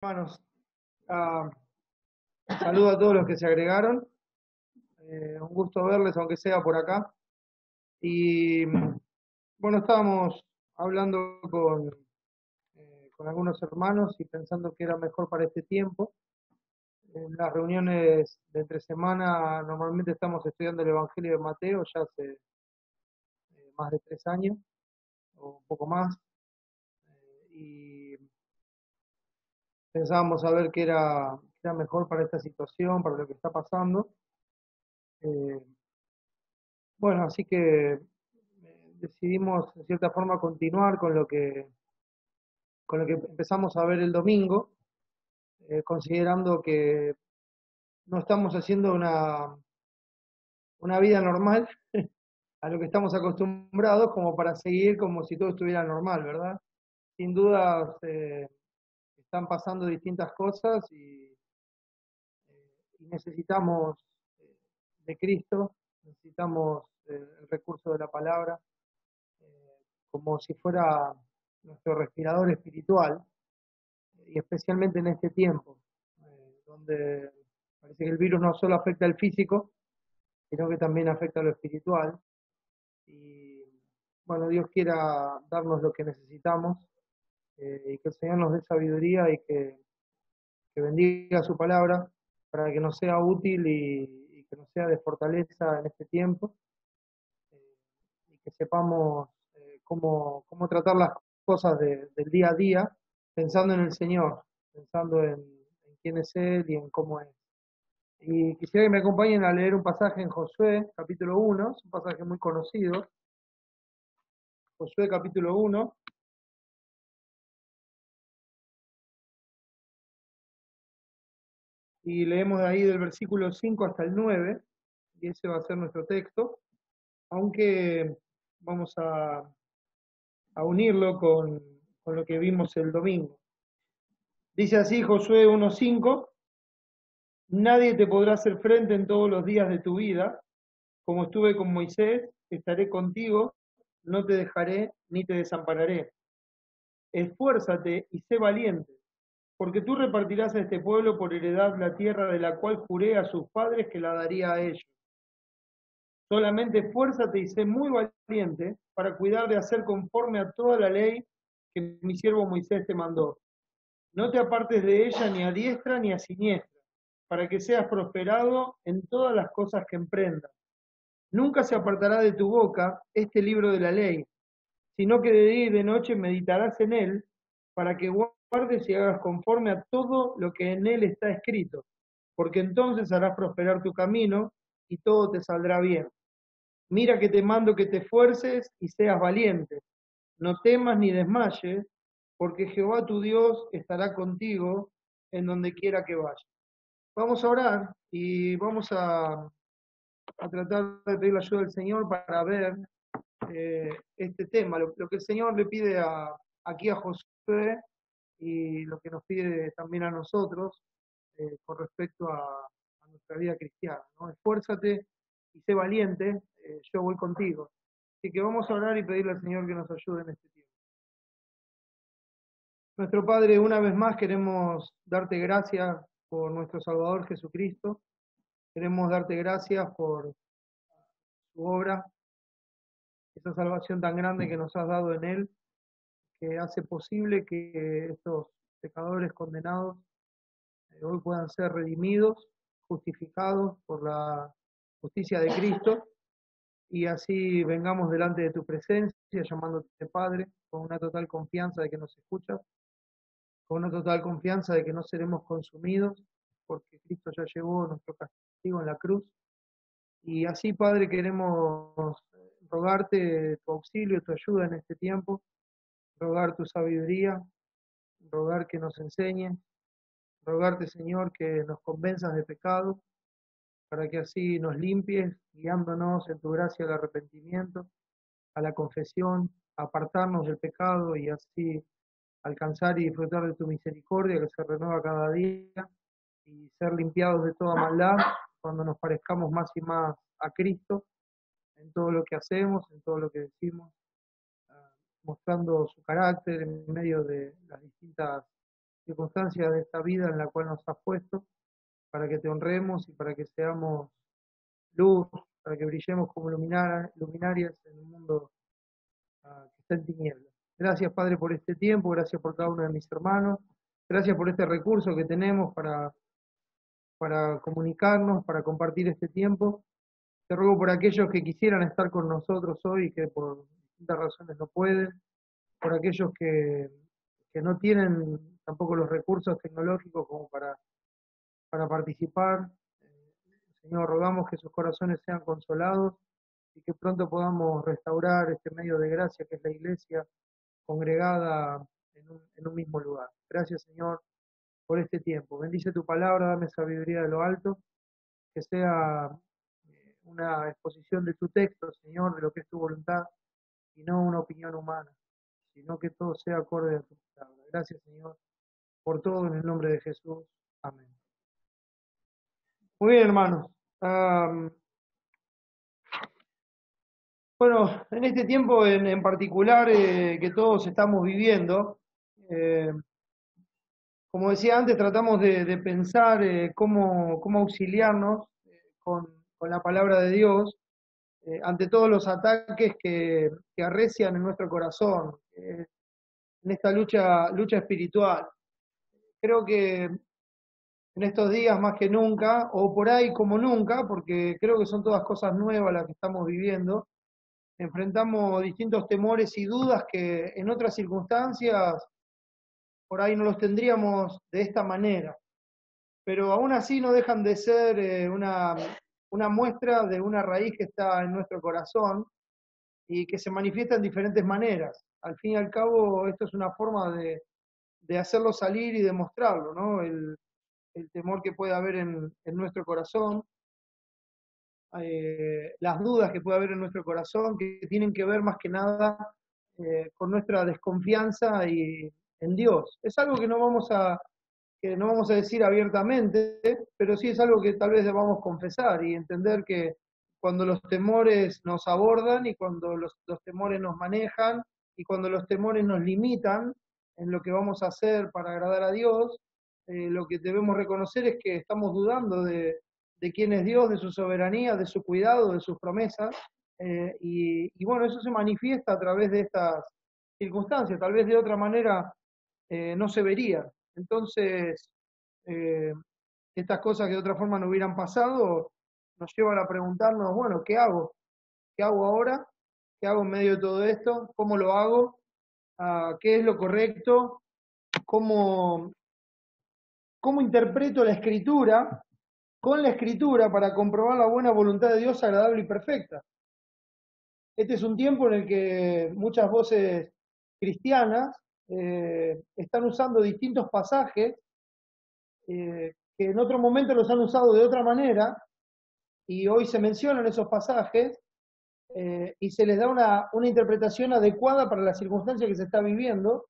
Hermanos, ah, saludo a todos los que se agregaron. Un gusto verles, aunque sea por acá. Y bueno, estábamos hablando con algunos hermanos y pensando que era mejor para este tiempo. En las reuniones de entre semana normalmente estamos estudiando el Evangelio de Mateo ya hace más de 3 años o un poco más. Y pensábamos a ver qué era mejor para esta situación, para lo que está pasando. Eh, Bueno, así que decidimos en cierta forma continuar con lo que empezamos a ver el domingo, considerando que no estamos haciendo una vida normal a lo que estamos acostumbrados como para seguir como si todo estuviera normal, ¿verdad? Sin duda están pasando distintas cosas y necesitamos eh, de Cristo, necesitamos el recurso de la palabra como si fuera nuestro respirador espiritual, y especialmente en este tiempo, donde parece que el virus no solo afecta al físico, sino que también afecta a lo espiritual. Y bueno, Dios quiera darnos lo que necesitamos y que el Señor nos dé sabiduría y que bendiga su palabra para que nos sea útil y que nos sea de fortaleza en este tiempo eh, y que sepamos cómo tratar las cosas del día a día, pensando en el Señor, pensando en quién es Él y en cómo es. Y quisiera que me acompañen a leer un pasaje en Josué, capítulo 1, es un pasaje muy conocido, Josué capítulo 1, y leemos de ahí del versículo 5 hasta el 9, y ese va a ser nuestro texto, aunque vamos a unirlo con lo que vimos el domingo. Dice así Josué 1:5: nadie te podrá hacer frente en todos los días de tu vida. Como estuve con Moisés, estaré contigo, no te dejaré ni te desampararé. Esfuérzate y sé valiente, porque tú repartirás a este pueblo por heredad la tierra de la cual juré a sus padres que la daría a ellos. Solamente esfuérzate y sé muy valiente para cuidar de hacer conforme a toda la ley que mi siervo Moisés te mandó. No te apartes de ella ni a diestra ni a siniestra, para que seas prosperado en todas las cosas que emprendas. Nunca se apartará de tu boca este libro de la ley, sino que de día y de noche meditarás en él, para que guardes y hagas conforme a todo lo que en él está escrito, porque entonces harás prosperar tu camino y todo te saldrá bien. Mira que te mando que te esfuerces y seas valiente. No temas ni desmayes, porque Jehová tu Dios estará contigo en donde quiera que vayas. Vamos a orar y vamos a tratar de pedir la ayuda del Señor para ver este tema, lo que el Señor le pide aquí a Josué y lo que nos pide también a nosotros con respecto a nuestra vida cristiana, ¿no? Esfuérzate y sé valiente, yo voy contigo. Así que vamos a orar y pedirle al Señor que nos ayude en este tiempo. Nuestro Padre, una vez más queremos darte gracias por nuestro Salvador Jesucristo, queremos darte gracias por su obra, esa salvación tan grande que nos has dado en Él, que hace posible que estos pecadores condenados hoy puedan ser redimidos, justificados por la justicia de Cristo, y así vengamos delante de tu presencia, llamándote Padre, con una total confianza de que nos escuchas, con una total confianza de que no seremos consumidos, porque Cristo ya llevó nuestro castigo en la cruz. Y así, Padre, queremos rogarte tu auxilio, tu ayuda en este tiempo, rogar tu sabiduría, rogar que nos enseñes, rogarte, Señor, que nos convenzas de pecado, para que así nos limpies, guiándonos en tu gracia al arrepentimiento, a la confesión, a apartarnos del pecado y así alcanzar y disfrutar de tu misericordia que se renueva cada día y ser limpiados de toda maldad cuando nos parezcamos más y más a Cristo en todo lo que hacemos, en todo lo que decimos, mostrando su carácter en medio de las distintas circunstancias de esta vida en la cual nos has puesto, para que te honremos y para que seamos luz, para que brillemos como luminarias en un mundo que está en tinieblas. Gracias, Padre, por este tiempo, gracias por cada uno de mis hermanos, gracias por este recurso que tenemos para comunicarnos, para compartir este tiempo. Te ruego por aquellos que quisieran estar con nosotros hoy y que por distintas razones no pueden, por aquellos que no tienen tampoco los recursos tecnológicos como para participar. Señor, rogamos que sus corazones sean consolados y que pronto podamos restaurar este medio de gracia que es la iglesia congregada en un mismo lugar. Gracias, Señor, por este tiempo. Bendice tu palabra, dame sabiduría de lo alto, que sea una exposición de tu texto, Señor, de lo que es tu voluntad, y no una opinión humana, sino que todo sea acorde a tu palabra. Gracias, Señor, por todo en el nombre de Jesús. Amén. Muy bien, hermanos. Bueno, en este tiempo en particular que todos estamos viviendo, eh, como decía antes, tratamos de pensar cómo auxiliarnos con la palabra de Dios ante todos los ataques que arrecian en nuestro corazón, en esta lucha espiritual. Creo que en estos días más que nunca, o por ahí como nunca, porque creo que son todas cosas nuevas las que estamos viviendo, enfrentamos distintos temores y dudas que en otras circunstancias por ahí no los tendríamos de esta manera. Pero aún así no dejan de ser una muestra de una raíz que está en nuestro corazón y que se manifiesta en diferentes maneras. Al fin y al cabo, esto es una forma de hacerlo salir y demostrarlo, ¿no? El temor que puede haber en nuestro corazón, las dudas que puede haber en nuestro corazón, que tienen que ver más que nada con nuestra desconfianza en Dios. Es algo que no vamos a decir abiertamente, pero sí es algo que tal vez debamos confesar y entender que cuando los temores nos abordan y cuando los temores nos manejan y cuando los temores nos limitan en lo que vamos a hacer para agradar a Dios, lo que debemos reconocer es que estamos dudando de quién es Dios, de su soberanía, de su cuidado, de sus promesas, y bueno, eso se manifiesta a través de estas circunstancias, tal vez de otra manera no se vería. Entonces, eh, estas cosas que de otra forma no hubieran pasado nos llevan a preguntarnos, bueno, ¿qué hago? ¿Qué hago ahora? ¿Qué hago en medio de todo esto? ¿Cómo lo hago? ¿Qué es lo correcto? ¿Cómo, cómo interpreto la escritura con la escritura para comprobar la buena voluntad de Dios agradable y perfecta? Este es un tiempo en el que muchas voces cristianas están usando distintos pasajes que en otro momento los han usado de otra manera y hoy se mencionan esos pasajes y se les da una interpretación adecuada para la circunstancia que se está viviendo,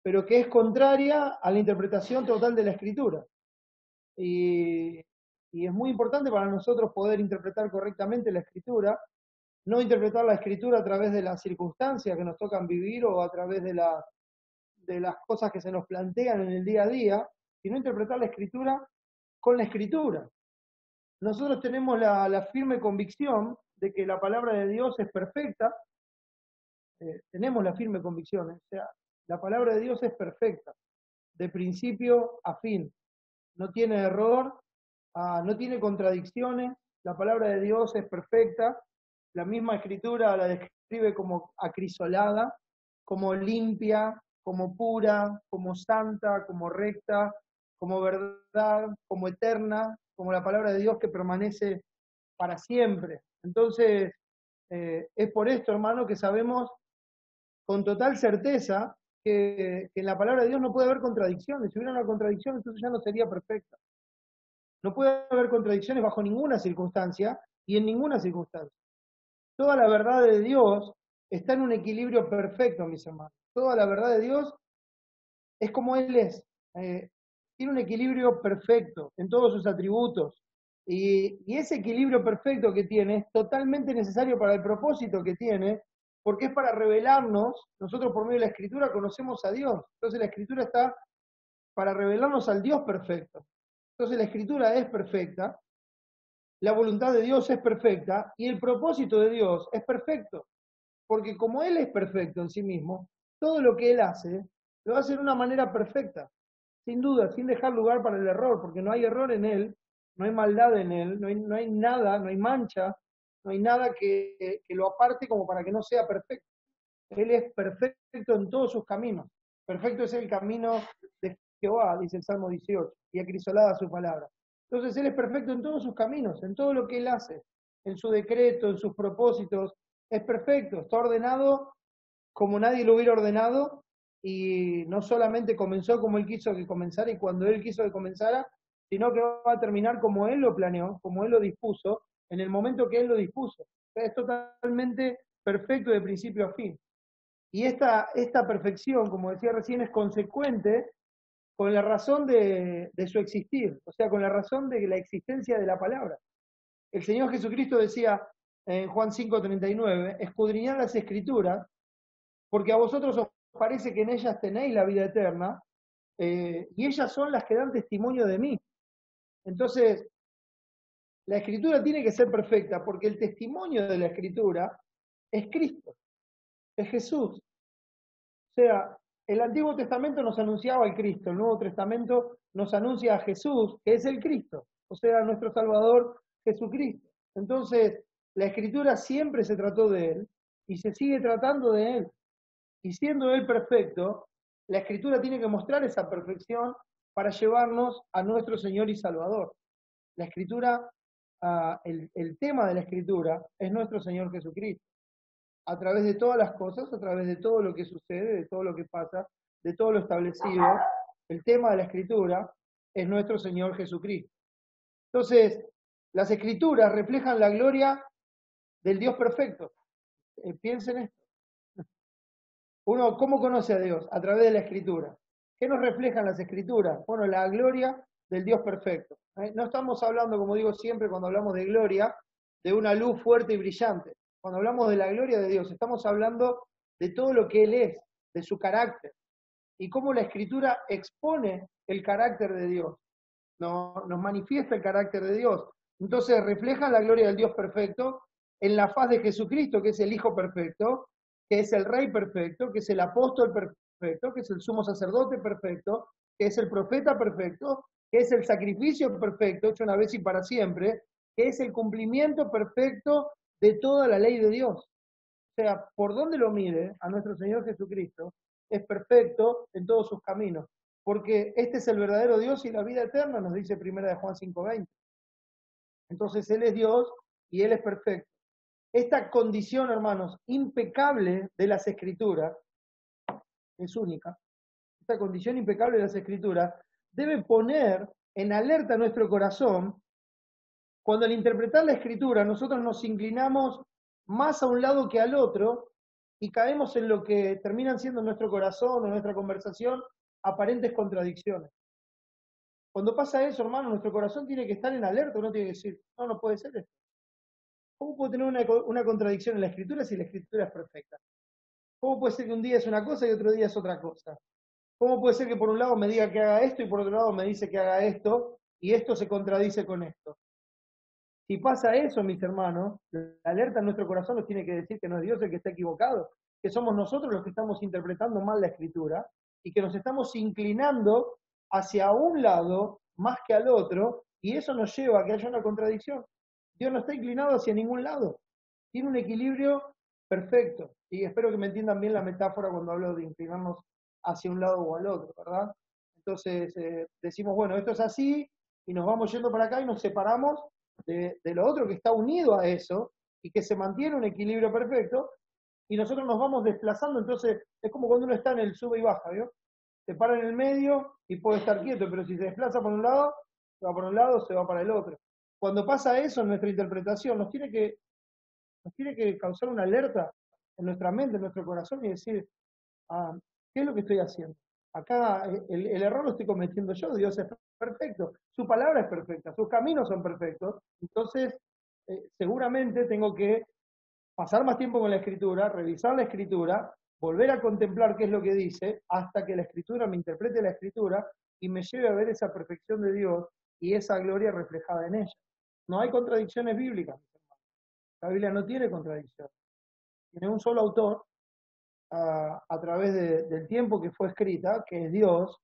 pero que es contraria a la interpretación total de la escritura. Y, y es muy importante para nosotros poder interpretar correctamente la escritura, no interpretar la escritura a través de las circunstancias que nos tocan vivir o a través de las cosas que se nos plantean en el día a día, sino interpretar la escritura con la escritura. Nosotros tenemos la firme convicción de que la palabra de Dios es perfecta, tenemos la firme convicción, o sea, la palabra de Dios es perfecta, de principio a fin, no tiene error, no tiene contradicciones, la palabra de Dios es perfecta, la misma escritura la describe como acrisolada, como limpia, como pura, como santa, como recta, como verdad, como eterna, como la palabra de Dios que permanece para siempre. Entonces, es por esto, hermano, que sabemos con total certeza que en la palabra de Dios no puede haber contradicciones. Si hubiera una contradicción, entonces ya no sería perfecta. No puede haber contradicciones bajo ninguna circunstancia y en ninguna circunstancia. Toda la verdad de Dios está en un equilibrio perfecto, mis hermanos. Toda la verdad de Dios es como Él es. Tiene un equilibrio perfecto en todos sus atributos. Y ese equilibrio perfecto que tiene es totalmente necesario para el propósito que tiene, porque es para revelarnos, nosotros por medio de la Escritura conocemos a Dios. Entonces la Escritura está para revelarnos al Dios perfecto. Entonces la escritura es perfecta, la voluntad de Dios es perfecta y el propósito de Dios es perfecto. Porque como Él es perfecto en sí mismo, todo lo que Él hace, lo hace de una manera perfecta, sin duda, sin dejar lugar para el error, porque no hay error en Él, no hay maldad en Él, no hay nada, no hay mancha, no hay nada que lo aparte como para que no sea perfecto. Él es perfecto en todos sus caminos. Perfecto es el camino de Jehová, dice el Salmo 18, y acrisolada su palabra. Entonces Él es perfecto en todos sus caminos, en todo lo que Él hace, en su decreto, en sus propósitos. Es perfecto, está ordenado como nadie lo hubiera ordenado y no solamente comenzó como Él quiso que comenzara y cuando Él quiso que comenzara, sino que va a terminar como Él lo planeó, como Él lo dispuso, en el momento que Él lo dispuso. O sea, es totalmente perfecto de principio a fin. Y esta perfección, como decía recién, es consecuente con la razón de su existir, o sea, con la razón de la existencia de la palabra. El Señor Jesucristo decía en Juan 5:39, escudriñad las escrituras, porque a vosotros os parece que en ellas tenéis la vida eterna, y ellas son las que dan testimonio de mí. Entonces, la escritura tiene que ser perfecta, porque el testimonio de la escritura es Cristo, es Jesús. O sea, el Antiguo Testamento nos anunciaba al Cristo, el Nuevo Testamento nos anuncia a Jesús, que es el Cristo, o sea, nuestro Salvador Jesucristo. Entonces, la Escritura siempre se trató de Él y se sigue tratando de Él. Y siendo Él perfecto, la Escritura tiene que mostrar esa perfección para llevarnos a nuestro Señor y Salvador. La Escritura, el tema de la Escritura es nuestro Señor Jesucristo a través de todas las cosas, a través de todo lo que sucede, de todo lo que pasa, de todo lo establecido, el tema de la escritura es nuestro Señor Jesucristo. Entonces, las escrituras reflejan la gloria del Dios perfecto. Piensen esto. Uno, ¿cómo conoce a Dios? A través de la escritura. ¿Qué nos reflejan las escrituras? Bueno, la gloria del Dios perfecto. No estamos hablando, como digo siempre, cuando hablamos de gloria, de una luz fuerte y brillante. Cuando hablamos de la gloria de Dios, estamos hablando de todo lo que Él es, de su carácter, y cómo la escritura expone el carácter de Dios, nos manifiesta el carácter de Dios. Entonces refleja la gloria del Dios perfecto en la faz de Jesucristo, que es el Hijo perfecto, que es el Rey perfecto, que es el apóstol perfecto, que es el sumo sacerdote perfecto, que es el profeta perfecto, que es el sacrificio perfecto, hecho una vez y para siempre, que es el cumplimiento perfecto de toda la ley de Dios. O sea, por donde lo mire a nuestro Señor Jesucristo, es perfecto en todos sus caminos, porque este es el verdadero Dios y la vida eterna, nos dice 1 de Juan 5:20. Entonces Él es Dios y Él es perfecto. Esta condición, hermanos, impecable de las Escrituras, es única, esta condición impecable de las Escrituras, debe poner en alerta nuestro corazón cuando al interpretar la Escritura nosotros nos inclinamos más a un lado que al otro y caemos en lo que terminan siendo en nuestro corazón o en nuestra conversación aparentes contradicciones. Cuando pasa eso, hermano, nuestro corazón tiene que estar en alerta, uno tiene que decir, no, no puede ser esto. ¿Cómo puedo tener una contradicción en la Escritura si la Escritura es perfecta? ¿Cómo puede ser que un día es una cosa y otro día es otra cosa? ¿Cómo puede ser que por un lado me diga que haga esto y por otro lado me dice que haga esto y esto se contradice con esto? Si pasa eso, mis hermanos, la alerta en nuestro corazón nos tiene que decir que no es Dios el que está equivocado, que somos nosotros los que estamos interpretando mal la Escritura y que nos estamos inclinando hacia un lado más que al otro, y eso nos lleva a que haya una contradicción. Dios no está inclinado hacia ningún lado, tiene un equilibrio perfecto, y espero que me entiendan bien la metáfora cuando hablo de inclinarnos hacia un lado o al otro, ¿verdad? Entonces decimos, bueno, esto es así, y nos vamos yendo para acá y nos separamos de lo otro que está unido a eso y que se mantiene un equilibrio perfecto, y nosotros nos vamos desplazando. Entonces es como cuando uno está en el sube y baja, ¿vio? Se para en el medio y puede estar quieto, pero si se desplaza por un lado, se va por un lado, se va para el otro. Cuando pasa eso en nuestra interpretación, nos tiene que causar una alerta en nuestra mente, en nuestro corazón y decir, ah, ¿qué es lo que estoy haciendo? Acá el error lo estoy cometiendo yo, Dios es perfecto, su palabra es perfecta, sus caminos son perfectos, entonces seguramente tengo que pasar más tiempo con la escritura, revisar la escritura, volver a contemplar qué es lo que dice, hasta que la escritura me interprete la escritura y me lleve a ver esa perfección de Dios y esa gloria reflejada en ella. No hay contradicciones bíblicas. La Biblia no tiene contradicción. Tiene un solo autor a través del tiempo que fue escrita, que es Dios,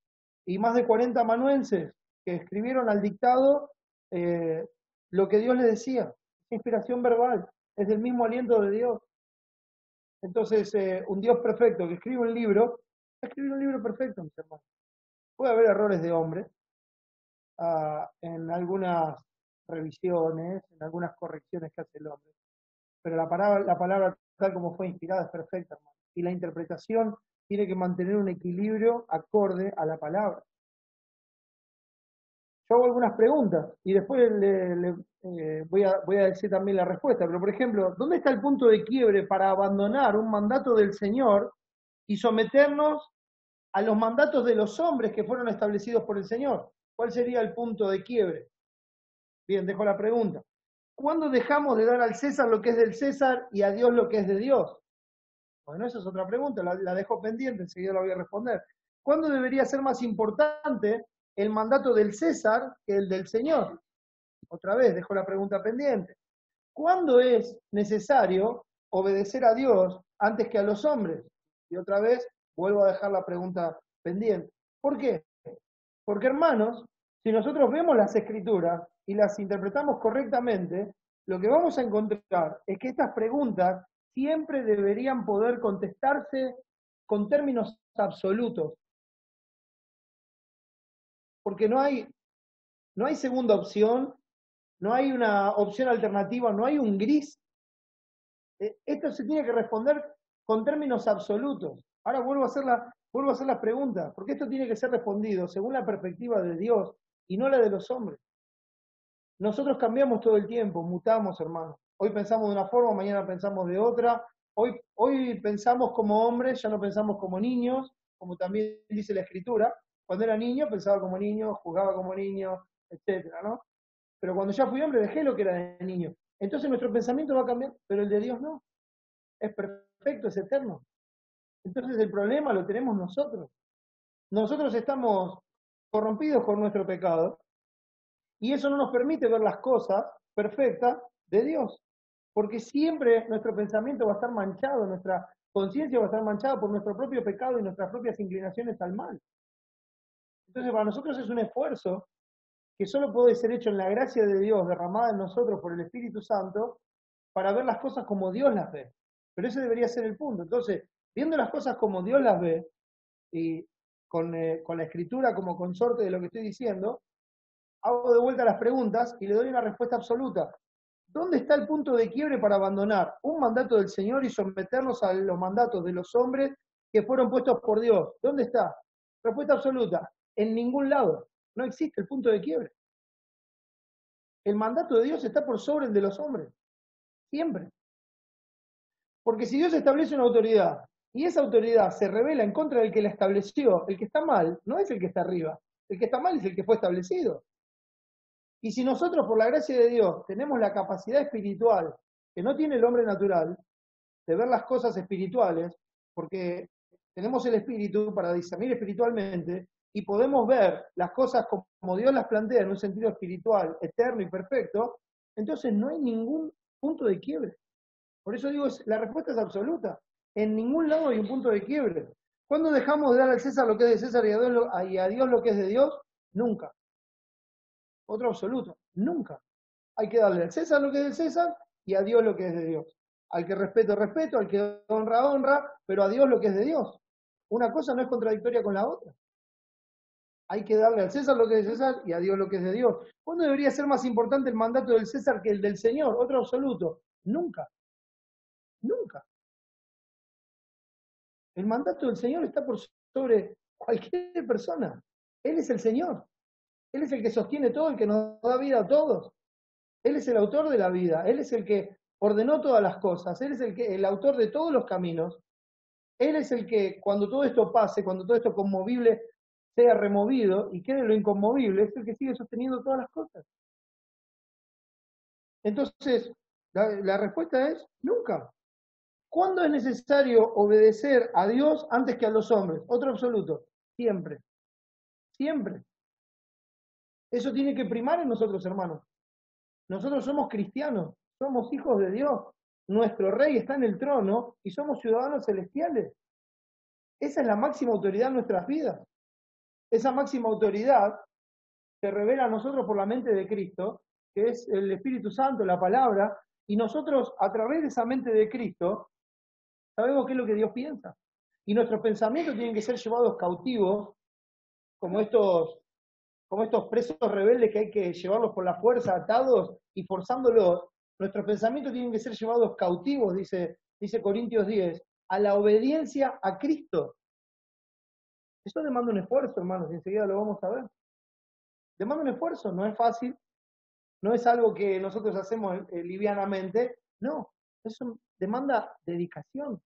y más de 40 amanuenses que escribieron al dictado lo que Dios les decía. Es inspiración verbal, es del mismo aliento de Dios. Entonces, un Dios perfecto que escribe un libro, va a escribir un libro perfecto, mis hermanos. Puede haber errores de hombre en algunas revisiones, en algunas correcciones que hace el hombre, pero la palabra tal como fue inspirada es perfecta, hermano. Y la interpretación tiene que mantener un equilibrio acorde a la palabra. Yo hago algunas preguntas y después voy a decir también la respuesta, pero por ejemplo, ¿dónde está el punto de quiebre para abandonar un mandato del Señor y someternos a los mandatos de los hombres que fueron establecidos por el Señor? ¿Cuál sería el punto de quiebre? Bien, dejo la pregunta. ¿Cuándo dejamos de dar al César lo que es del César y a Dios lo que es de Dios? Bueno, esa es otra pregunta, la dejo pendiente, enseguida la voy a responder. ¿Cuándo debería ser más importante el mandato del César que el del Señor? Otra vez, dejo la pregunta pendiente. ¿Cuándo es necesario obedecer a Dios antes que a los hombres? Y otra vez, vuelvo a dejar la pregunta pendiente. ¿Por qué? Porque, hermanos, si nosotros vemos las escrituras y las interpretamos correctamente, lo que vamos a encontrar es que estas preguntas siempre deberían poder contestarse con términos absolutos. Porque no hay segunda opción, no hay una opción alternativa, no hay un gris. Esto se tiene que responder con términos absolutos. Ahora vuelvo a hacer la pregunta, porque esto tiene que ser respondido según la perspectiva de Dios y no la de los hombres. Nosotros cambiamos todo el tiempo, mutamos, hermano. Hoy pensamos de una forma, mañana pensamos de otra. Hoy pensamos como hombres, ya no pensamos como niños, como también dice la Escritura. Cuando era niño pensaba como niño, jugaba como niño, etcétera, ¿no? Pero cuando ya fui hombre dejé lo que era de niño. Entonces nuestro pensamiento va a cambiar, pero el de Dios no. Es perfecto, es eterno. Entonces el problema lo tenemos nosotros. Nosotros estamos corrompidos con nuestro pecado y eso no nos permite ver las cosas perfectas de Dios. Porque siempre nuestro pensamiento va a estar manchado, nuestra conciencia va a estar manchada por nuestro propio pecado y nuestras propias inclinaciones al mal. Entonces para nosotros es un esfuerzo que solo puede ser hecho en la gracia de Dios derramada en nosotros por el Espíritu Santo para ver las cosas como Dios las ve. Pero ese debería ser el punto. Entonces, viendo las cosas como Dios las ve y con la escritura como consorte de lo que estoy diciendo, hago de vuelta las preguntas y le doy una respuesta absoluta. ¿Dónde está el punto de quiebre para abandonar un mandato del Señor y someternos a los mandatos de los hombres que fueron puestos por Dios? ¿Dónde está? Respuesta absoluta. En ningún lado. No existe el punto de quiebre. El mandato de Dios está por sobre el de los hombres. Siempre. Porque si Dios establece una autoridad y esa autoridad se revela en contra del que la estableció, el que está mal no es el que está arriba. El que está mal es el que fue establecido. Y si nosotros, por la gracia de Dios, tenemos la capacidad espiritual que no tiene el hombre natural, de ver las cosas espirituales, porque tenemos el espíritu para discernir espiritualmente y podemos ver las cosas como Dios las plantea en un sentido espiritual, eterno y perfecto, entonces no hay ningún punto de quiebre. Por eso digo, la respuesta es absoluta. En ningún lado hay un punto de quiebre. ¿Cuándo dejamos de dar al César lo que es de César y a Dios lo que es de Dios? Nunca. Otro absoluto. Nunca. Hay que darle al César lo que es del César y a Dios lo que es de Dios. Al que respeto, respeto, al que honra, honra, pero a Dios lo que es de Dios. Una cosa no es contradictoria con la otra. Hay que darle al César lo que es de César y a Dios lo que es de Dios. ¿Cuándo debería ser más importante el mandato del César que el del Señor? Otro absoluto. Nunca. Nunca. El mandato del Señor está por sobre cualquier persona. Él es el Señor. Él es el que sostiene todo, el que nos da vida a todos. Él es el autor de la vida. Él es el que ordenó todas las cosas. Él es el autor de todos los caminos. Él es el que, cuando todo esto pase, cuando todo esto conmovible sea removido y quede lo inconmovible, es el que sigue sosteniendo todas las cosas. Entonces, la respuesta es nunca. ¿Cuándo es necesario obedecer a Dios antes que a los hombres? Otro absoluto. Siempre. siempre. Eso tiene que primar en nosotros, hermanos. Nosotros somos cristianos, somos hijos de Dios. Nuestro rey está en el trono y somos ciudadanos celestiales. Esa es la máxima autoridad en nuestras vidas. Esa máxima autoridad se revela a nosotros por la mente de Cristo, que es el Espíritu Santo, la palabra, y nosotros a través de esa mente de Cristo sabemos qué es lo que Dios piensa. Y nuestros pensamientos tienen que ser llevados cautivos, como estos presos rebeldes que hay que llevarlos por la fuerza, atados y forzándolos. Nuestros pensamientos tienen que ser llevados cautivos, dice Corintios 10, a la obediencia a Cristo. Eso demanda un esfuerzo, hermanos, y enseguida lo vamos a ver. Demanda un esfuerzo, no es fácil, no es algo que nosotros hacemos livianamente, no, eso demanda dedicación,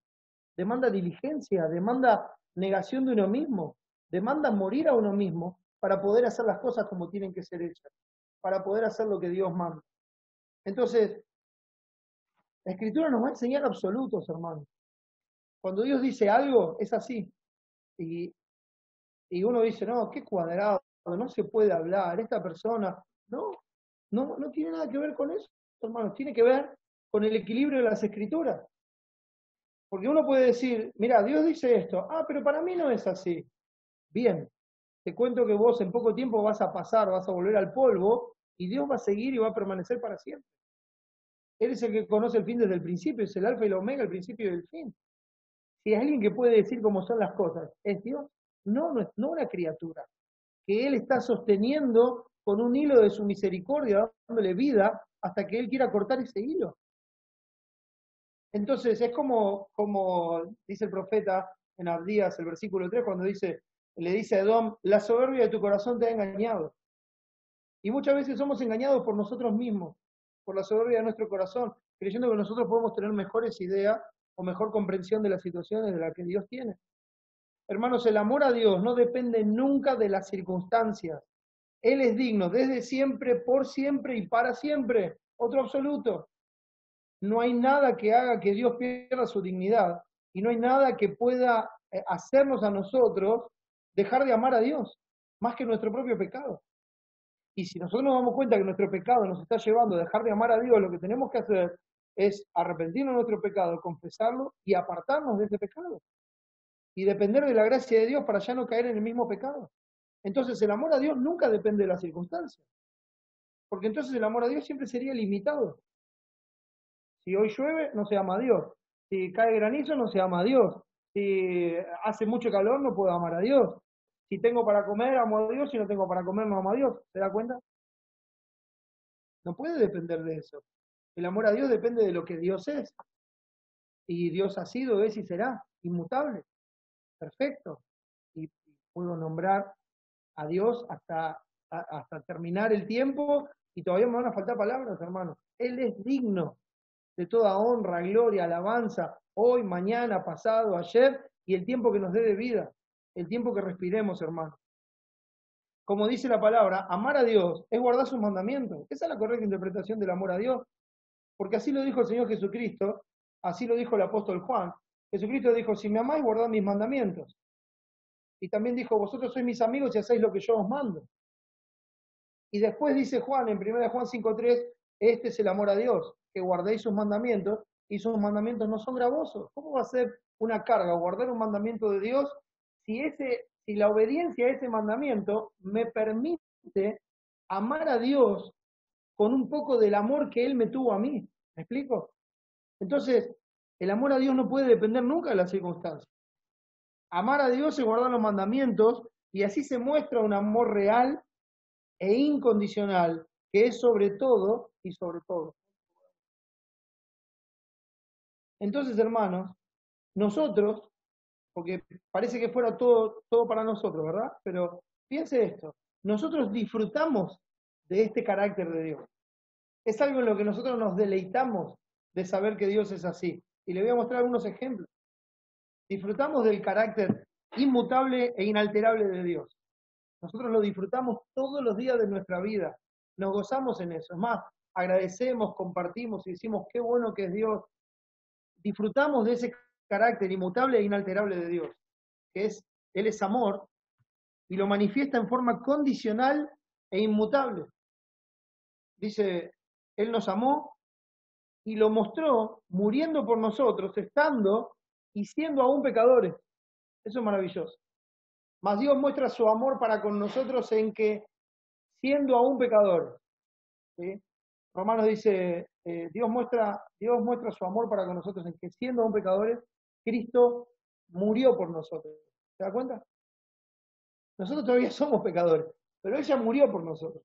demanda diligencia, demanda negación de uno mismo, demanda morir a uno mismo para poder hacer las cosas como tienen que ser hechas, para poder hacer lo que Dios manda. Entonces, la Escritura nos va a enseñar absolutos, hermanos. Cuando Dios dice algo, es así. Y uno dice, no, qué cuadrado, no se puede hablar, esta persona, no tiene nada que ver con eso, hermanos, tiene que ver con el equilibrio de las Escrituras. Porque uno puede decir, mira, Dios dice esto, pero para mí no es así. Bien, te cuento que vos en poco tiempo vas a pasar, vas a volver al polvo, y Dios va a seguir y va a permanecer para siempre. Él es el que conoce el fin desde el principio, es el alfa y el omega, el principio y el fin. Si hay alguien que puede decir cómo son las cosas, es Dios, no una criatura, que Él está sosteniendo con un hilo de su misericordia, dándole vida hasta que Él quiera cortar ese hilo. Entonces es como dice el profeta en Abdías, el versículo 3, cuando le dice a Edom, la soberbia de tu corazón te ha engañado. Y muchas veces somos engañados por nosotros mismos, por la soberbia de nuestro corazón, creyendo que nosotros podemos tener mejores ideas o mejor comprensión de las situaciones de las que Dios tiene. Hermanos, el amor a Dios no depende nunca de las circunstancias. Él es digno desde siempre, por siempre y para siempre. Otro absoluto. No hay nada que haga que Dios pierda su dignidad y no hay nada que pueda hacernos a nosotros dejar de amar a Dios, más que nuestro propio pecado. Y si nosotros nos damos cuenta que nuestro pecado nos está llevando a dejar de amar a Dios, lo que tenemos que hacer es arrepentirnos de nuestro pecado, confesarlo y apartarnos de ese pecado. Y depender de la gracia de Dios para ya no caer en el mismo pecado. Entonces el amor a Dios nunca depende de las circunstancias. Porque entonces el amor a Dios siempre sería limitado. Si hoy llueve, no se ama a Dios. Si cae granizo, no se ama a Dios. Si hace mucho calor, no puedo amar a Dios. Si tengo para comer, amo a Dios. Si no tengo para comer, no amo a Dios. ¿Se da cuenta? No puede depender de eso. El amor a Dios depende de lo que Dios es. Y Dios ha sido, es y será. Inmutable. Perfecto. Y puedo nombrar a Dios hasta terminar el tiempo y todavía me van a faltar palabras, hermanos. Él es digno de toda honra, gloria, alabanza, hoy, mañana, pasado, ayer y el tiempo que nos dé de vida, el tiempo que respiremos, hermanos. Como dice la palabra, amar a Dios es guardar sus mandamientos. Esa es la correcta interpretación del amor a Dios. Porque así lo dijo el Señor Jesucristo, así lo dijo el apóstol Juan. Jesucristo dijo, si me amáis, guardad mis mandamientos. Y también dijo, vosotros sois mis amigos y hacéis lo que yo os mando. Y después dice Juan, en 1 Juan 5:3, este es el amor a Dios, que guardéis sus mandamientos, y sus mandamientos no son gravosos. ¿Cómo va a ser una carga guardar un mandamiento de Dios si la obediencia a ese mandamiento me permite amar a Dios con un poco del amor que Él me tuvo a mí? ¿Me explico? Entonces, el amor a Dios no puede depender nunca de las circunstancias. Amar a Dios es guardar los mandamientos, y así se muestra un amor real e incondicional, que es sobre todo y sobre todo. Entonces, hermanos, nosotros, porque parece que fuera todo para nosotros, ¿verdad? Pero piense esto, nosotros disfrutamos de este carácter de Dios. Es algo en lo que nosotros nos deleitamos de saber que Dios es así. Y le voy a mostrar algunos ejemplos. Disfrutamos del carácter inmutable e inalterable de Dios. Nosotros lo disfrutamos todos los días de nuestra vida. Nos gozamos en eso. Es más, agradecemos, compartimos y decimos qué bueno que es Dios. Disfrutamos de ese carácter inmutable e inalterable de Dios, que es, Él es amor, y lo manifiesta en forma condicional e inmutable. Dice, Él nos amó y lo mostró muriendo por nosotros, estando y siendo aún pecadores. Eso es maravilloso. Mas Dios muestra su amor para con nosotros en que, siendo aún pecadores, ¿sí? Romanos dice, Dios muestra su amor para con nosotros en que, siendo aún pecadores, Cristo murió por nosotros. ¿Se da cuenta? Nosotros todavía somos pecadores, pero Él ya murió por nosotros.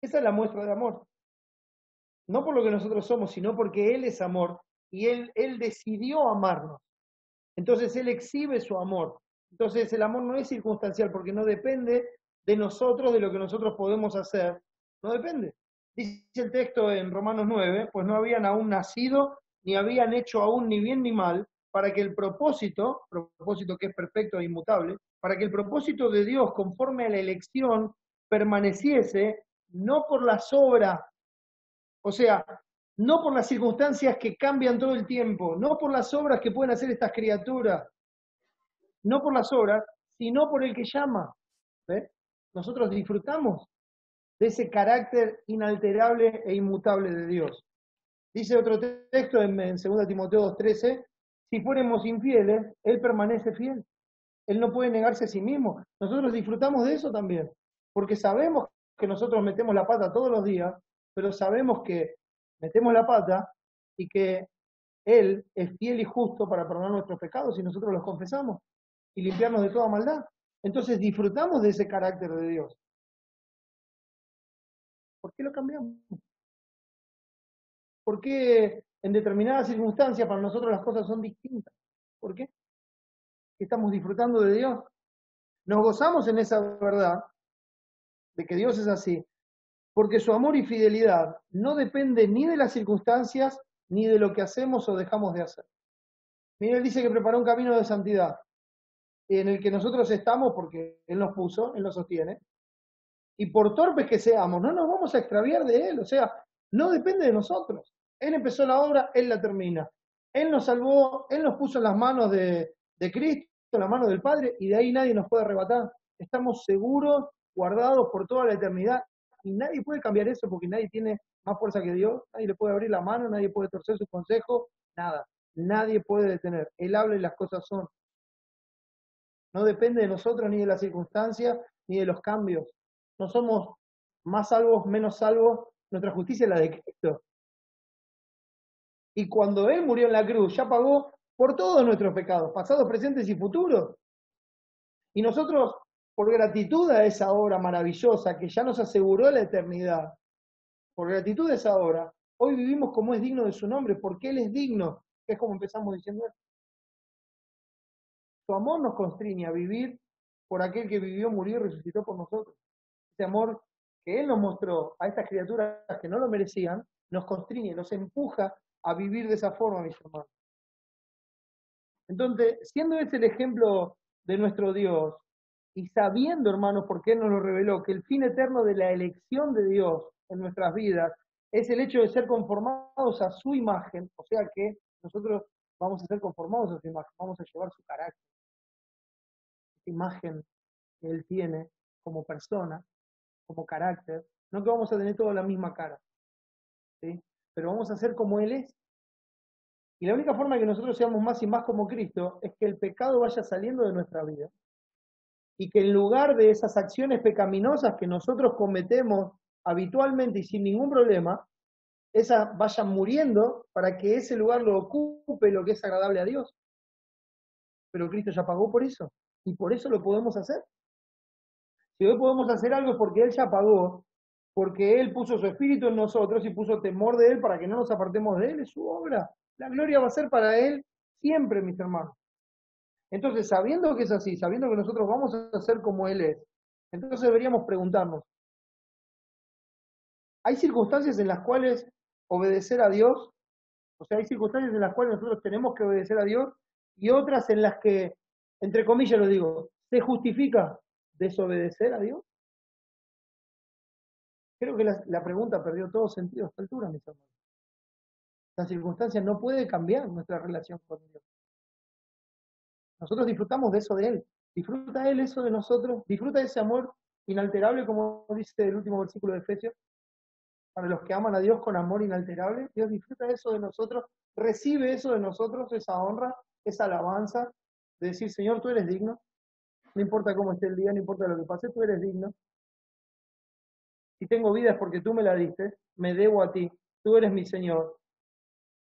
Esa es la muestra de amor. No por lo que nosotros somos, sino porque Él es amor y Él decidió amarnos. Entonces Él exhibe su amor. Entonces el amor no es circunstancial porque no depende de nosotros, de lo que nosotros podemos hacer. No depende. Dice el texto en Romanos 9, pues no habían aún nacido, ni habían hecho aún ni bien ni mal, para que el propósito que es perfecto e inmutable, para que el propósito de Dios conforme a la elección permaneciese, no por las obras, o sea, no por las circunstancias que cambian todo el tiempo, no por las obras que pueden hacer estas criaturas, no por las obras, sino por el que llama. ¿Ve? Nosotros disfrutamos de ese carácter inalterable e inmutable de Dios. Dice otro texto en 2 Timoteo 2:13, si fuéramos infieles, Él permanece fiel. Él no puede negarse a sí mismo. Nosotros disfrutamos de eso también, porque sabemos que nosotros metemos la pata todos los días, pero sabemos que metemos la pata y que Él es fiel y justo para perdonar nuestros pecados y nosotros los confesamos y limpiarnos de toda maldad. Entonces disfrutamos de ese carácter de Dios. ¿Por qué lo cambiamos? ¿Por qué en determinadas circunstancias para nosotros las cosas son distintas? ¿Por qué? Estamos disfrutando de Dios. Nos gozamos en esa verdad de que Dios es así, porque su amor y fidelidad no depende ni de las circunstancias ni de lo que hacemos o dejamos de hacer. Mira, Él dice que preparó un camino de santidad en el que nosotros estamos porque Él nos puso, Él nos sostiene, y por torpes que seamos, no nos vamos a extraviar de Él, o sea, no depende de nosotros. Él empezó la obra, Él la termina. Él nos salvó, Él nos puso en las manos de Cristo, en las manos del Padre, y de ahí nadie nos puede arrebatar. Estamos seguros, guardados por toda la eternidad, y nadie puede cambiar eso porque nadie tiene más fuerza que Dios, nadie le puede abrir la mano, nadie puede torcer sus consejos, nada. Nadie puede detener. Él habla y las cosas son. No depende de nosotros, ni de las circunstancias, ni de los cambios. No somos más salvos, menos salvos. Nuestra justicia es la de Cristo. Y cuando Él murió en la cruz, ya pagó por todos nuestros pecados, pasados, presentes y futuros. Y nosotros, por gratitud a esa obra maravillosa que ya nos aseguró la eternidad, por gratitud a esa obra, hoy vivimos como es digno de su nombre, porque Él es digno, que es como empezamos diciendo. Su amor nos constriñe a vivir por aquel que vivió, murió y resucitó por nosotros. Ese amor que Él nos mostró a estas criaturas que no lo merecían, nos constriñe, nos empuja a vivir de esa forma, mis hermanos. Entonces, siendo ese el ejemplo de nuestro Dios, y sabiendo, hermanos, porque Él nos lo reveló, que el fin eterno de la elección de Dios en nuestras vidas es el hecho de ser conformados a su imagen, o sea que nosotros vamos a ser conformados a su imagen, vamos a llevar su carácter, esa imagen que Él tiene como persona, como carácter, no que vamos a tener toda la misma cara, ¿sí? Pero vamos a ser como Él es. Y la única forma de que nosotros seamos más y más como Cristo es que el pecado vaya saliendo de nuestra vida y que en lugar de esas acciones pecaminosas que nosotros cometemos habitualmente y sin ningún problema, esas vayan muriendo para que ese lugar lo ocupe lo que es agradable a Dios. Pero Cristo ya pagó por eso y por eso lo podemos hacer. Si hoy podemos hacer algo es porque Él ya pagó, porque Él puso su espíritu en nosotros y puso temor de Él para que no nos apartemos de Él, es su obra. La gloria va a ser para Él siempre, mis hermanos. Entonces, sabiendo que es así, sabiendo que nosotros vamos a ser como Él es, entonces deberíamos preguntarnos, ¿hay circunstancias en las cuales obedecer a Dios? O sea, hay circunstancias en las cuales nosotros tenemos que obedecer a Dios y otras en las que, entre comillas lo digo, ¿se justifica desobedecer a Dios? Creo que la pregunta perdió todo sentido a esta altura, mis hermanos. La circunstancia no puede cambiar nuestra relación con Dios. Nosotros disfrutamos de eso de Él. ¿Disfruta Él eso de nosotros? ¿Disfruta ese amor inalterable, como dice el último versículo de Efesios? Para los que aman a Dios con amor inalterable, Dios disfruta eso de nosotros, recibe eso de nosotros, esa honra, esa alabanza, de decir, Señor, tú eres digno, no importa cómo esté el día, no importa lo que pase, tú eres digno. Si tengo vida es porque tú me la diste, me debo a ti, tú eres mi Señor.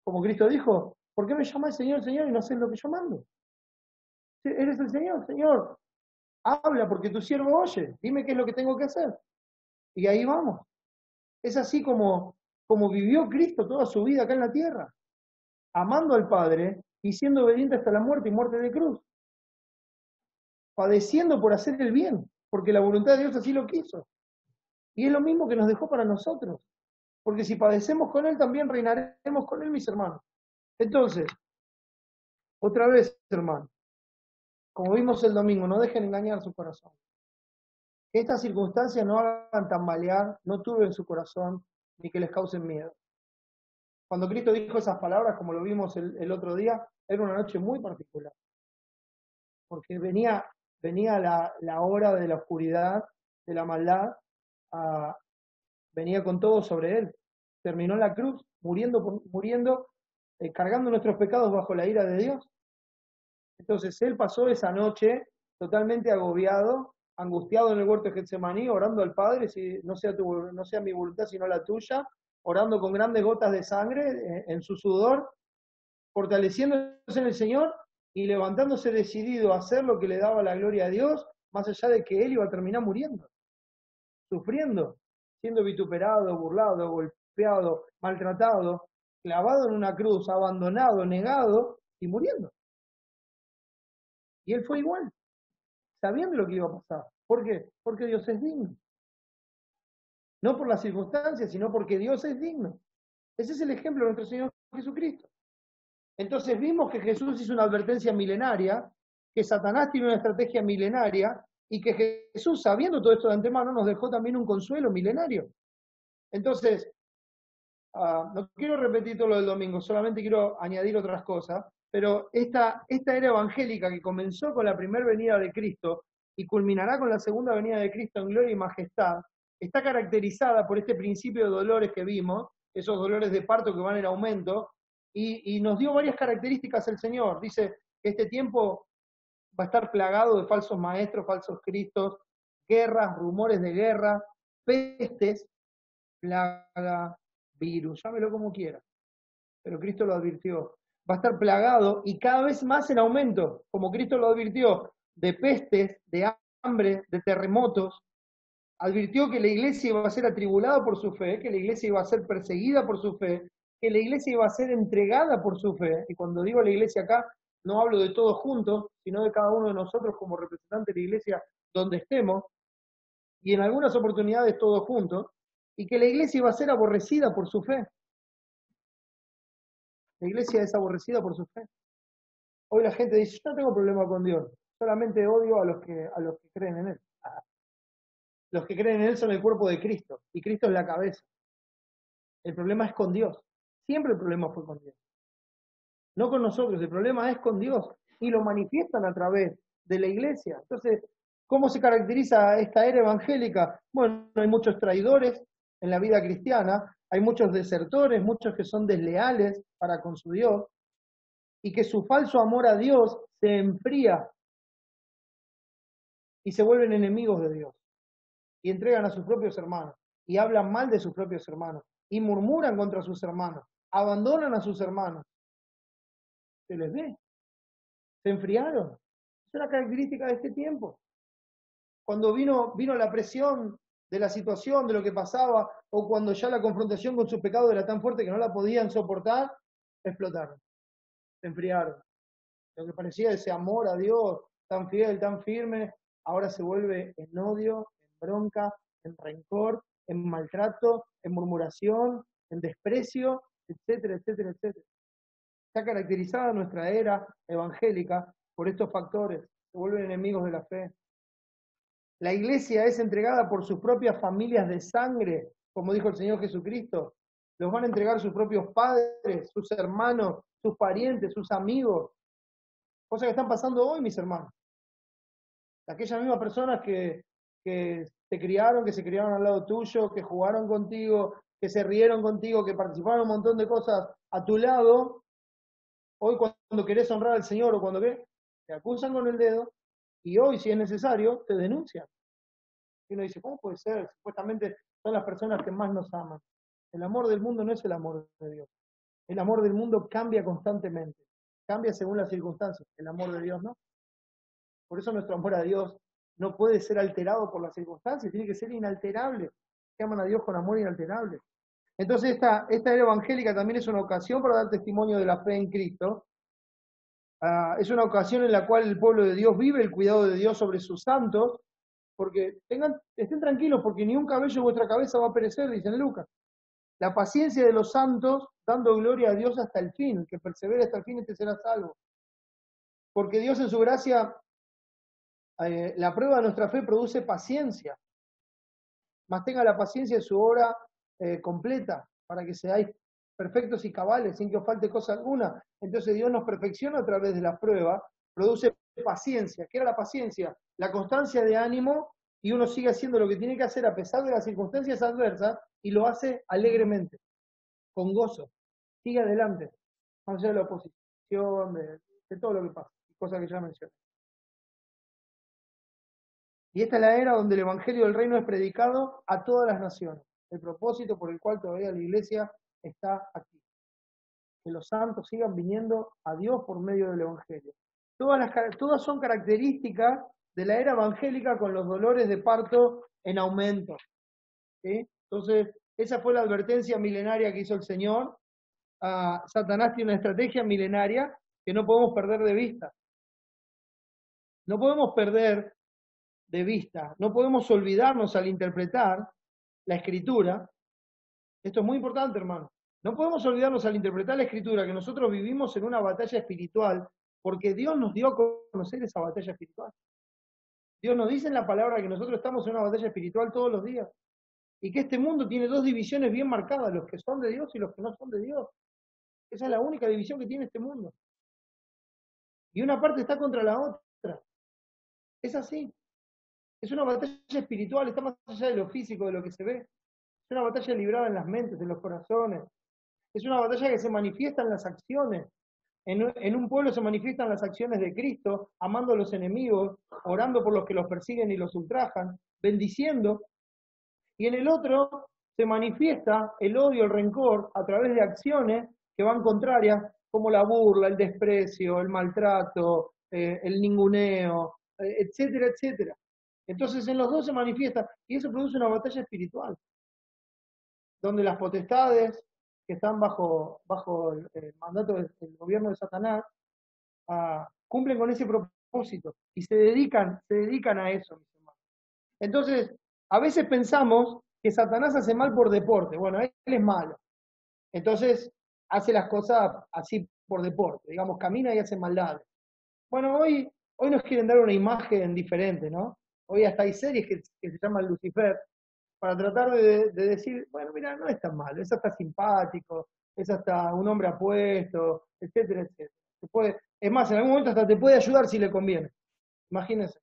Como Cristo dijo, ¿por qué me llamas Señor, Señor y no haces lo que yo mando? Eres el Señor, Señor. Habla porque tu siervo oye, dime qué es lo que tengo que hacer. Y ahí vamos. Es así como vivió Cristo toda su vida acá en la tierra, amando al Padre y siendo obediente hasta la muerte y muerte de cruz, padeciendo por hacer el bien, porque la voluntad de Dios así lo quiso. Y es lo mismo que nos dejó para nosotros, porque si padecemos con Él, también reinaremos con Él, mis hermanos. Entonces, otra vez, hermano, como vimos el domingo, no dejen engañar su corazón. Que estas circunstancias no hagan tambalear, no turben su corazón, ni que les causen miedo. Cuando Cristo dijo esas palabras, como lo vimos el otro día, era una noche muy particular, porque venía la hora de la oscuridad, de la maldad, venía con todo sobre Él. Terminó en la cruz, muriendo, cargando nuestros pecados bajo la ira de Dios. Entonces Él pasó esa noche totalmente agobiado, angustiado en el huerto de Getsemaní, orando al Padre, si no sea mi voluntad sino la tuya, orando con grandes gotas de sangre en su sudor, fortaleciéndose en el Señor y levantándose decidido a hacer lo que le daba la gloria a Dios, más allá de que Él iba a terminar muriendo, sufriendo, siendo vituperado, burlado, golpeado, maltratado, clavado en una cruz, abandonado, negado y muriendo. Y Él fue igual, sabiendo lo que iba a pasar. ¿Por qué? Porque Dios es digno. No por las circunstancias, sino porque Dios es digno. Ese es el ejemplo de nuestro Señor Jesucristo. Entonces vimos que Jesús hizo una advertencia milenaria, que Satanás tiene una estrategia milenaria, y que Jesús, sabiendo todo esto de antemano, nos dejó también un consuelo milenario. Entonces, no quiero repetir todo lo del domingo, solamente quiero añadir otras cosas, pero esta era evangélica que comenzó con la primera venida de Cristo y culminará con la segunda venida de Cristo en gloria y majestad, está caracterizada por este principio de dolores que vimos, esos dolores de parto que van en aumento, y nos dio varias características el Señor. Dice que este tiempo va a estar plagado de falsos maestros, falsos cristos, guerras, rumores de guerra, pestes, plaga, virus, llámelo como quiera. Pero Cristo lo advirtió. Va a estar plagado y cada vez más en aumento, como Cristo lo advirtió, de pestes, de hambre, de terremotos. Advirtió que la iglesia iba a ser atribulada por su fe, que la iglesia iba a ser perseguida por su fe, que la iglesia iba a ser entregada por su fe. Y cuando digo la iglesia acá, no hablo de todos juntos, sino de cada uno de nosotros como representantes de la iglesia donde estemos, y en algunas oportunidades todos juntos, y que la iglesia iba a ser aborrecida por su fe. La iglesia es aborrecida por su fe. Hoy la gente dice, yo no tengo problema con Dios, solamente odio a los que creen en Él. Los que creen en Él son el cuerpo de Cristo, y Cristo es la cabeza. El problema es con Dios. Siempre el problema fue con Dios. No con nosotros, el problema es con Dios. Y lo manifiestan a través de la iglesia. Entonces, ¿cómo se caracteriza esta era evangélica? Bueno, hay muchos traidores en la vida cristiana, hay muchos desertores, muchos que son desleales para con su Dios, y que su falso amor a Dios se enfría y se vuelven enemigos de Dios. Y entregan a sus propios hermanos, y hablan mal de sus propios hermanos, y murmuran contra sus hermanos, abandonan a sus hermanos. Se les ve, se enfriaron. Es una característica de este tiempo. Cuando vino la presión de la situación, de lo que pasaba, o cuando ya la confrontación con su pecado era tan fuerte que no la podían soportar, explotaron, se enfriaron. Lo que parecía ese amor a Dios tan fiel, tan firme, ahora se vuelve en odio, en bronca, en rencor, en maltrato, en murmuración, en desprecio, etcétera, etcétera, etcétera. Está caracterizada nuestra era evangélica por estos factores, se vuelven enemigos de la fe. La iglesia es entregada por sus propias familias de sangre, como dijo el Señor Jesucristo. Los van a entregar sus propios padres, sus hermanos, sus parientes, sus amigos. Cosas que están pasando hoy, mis hermanos. Aquellas mismas personas que te criaron, que se criaron al lado tuyo, que jugaron contigo, que se rieron contigo, que participaron en un montón de cosas a tu lado, hoy cuando querés honrar al Señor o cuando qué, te acusan con el dedo y hoy, si es necesario, te denuncian. Y uno dice, ¿cómo puede ser? Supuestamente son las personas que más nos aman. El amor del mundo no es el amor de Dios. El amor del mundo cambia constantemente. Cambia según las circunstancias. El amor de Dios no. Por eso nuestro amor a Dios no puede ser alterado por las circunstancias, tiene que ser inalterable. Que aman a Dios con amor inalterable. Entonces esta era evangélica también es una ocasión para dar testimonio de la fe en Cristo. Es una ocasión en la cual el pueblo de Dios vive el cuidado de Dios sobre sus santos, porque estén tranquilos, porque ni un cabello de vuestra cabeza va a perecer, dice en Lucas. La paciencia de los santos, dando gloria a Dios hasta el fin, el que persevere hasta el fin, este será salvo. Porque Dios en su gracia, la prueba de nuestra fe produce paciencia. Mas tenga la paciencia en su obra completa, para que seáis perfectos y cabales, sin que os falte cosa alguna. Entonces Dios nos perfecciona a través de la prueba, produce paciencia. ¿Qué era la paciencia? La constancia de ánimo, y uno sigue haciendo lo que tiene que hacer a pesar de las circunstancias adversas, y lo hace alegremente, con gozo. Sigue adelante, más allá de la oposición, de todo lo que pasa, cosas que ya mencioné. Y esta es la era donde el Evangelio del Reino es predicado a todas las naciones. El propósito por el cual todavía la Iglesia está aquí. Que los santos sigan viniendo a Dios por medio del Evangelio. Todas son características de la era evangélica con los dolores de parto en aumento. ¿Sí? Entonces, esa fue la advertencia milenaria que hizo el Señor. Satanás tiene una estrategia milenaria que no podemos perder de vista. No podemos perder de vista, no podemos olvidarnos al interpretar la Escritura. Esto es muy importante, hermano. No podemos olvidarnos al interpretar la Escritura que nosotros vivimos en una batalla espiritual, porque Dios nos dio a conocer esa batalla espiritual. Dios nos dice en la palabra que nosotros estamos en una batalla espiritual todos los días, y que este mundo tiene dos divisiones bien marcadas, los que son de Dios y los que no son de Dios. Esa es la única división que tiene este mundo. Y una parte está contra la otra. Es así. Es una batalla espiritual, está más allá de lo físico, de lo que se ve. Es una batalla librada en las mentes, en los corazones. Es una batalla que se manifiesta en las acciones. En un pueblo se manifiestan las acciones de Cristo, amando a los enemigos, orando por los que los persiguen y los ultrajan, bendiciendo. Y en el otro se manifiesta el odio, el rencor, a través de acciones que van contrarias, como la burla, el desprecio, el maltrato, el ninguneo, etcétera, etcétera. Entonces en los dos se manifiesta, y eso produce una batalla espiritual, donde las potestades que están bajo el mandato del gobierno de Satanás cumplen con ese propósito y se dedican a eso, mis hermanos. Entonces, a veces pensamos que Satanás hace mal por deporte. Bueno, él es malo. Entonces, hace las cosas así por deporte. Digamos, camina y hace maldades. Bueno, hoy nos quieren dar una imagen diferente, ¿no? Hoy hasta hay series que se llaman Lucifer, para tratar de decir, bueno, mira, no es tan malo, es hasta simpático, es hasta un hombre apuesto, etcétera, etcétera. Es más, en algún momento hasta te puede ayudar si le conviene. Imagínense.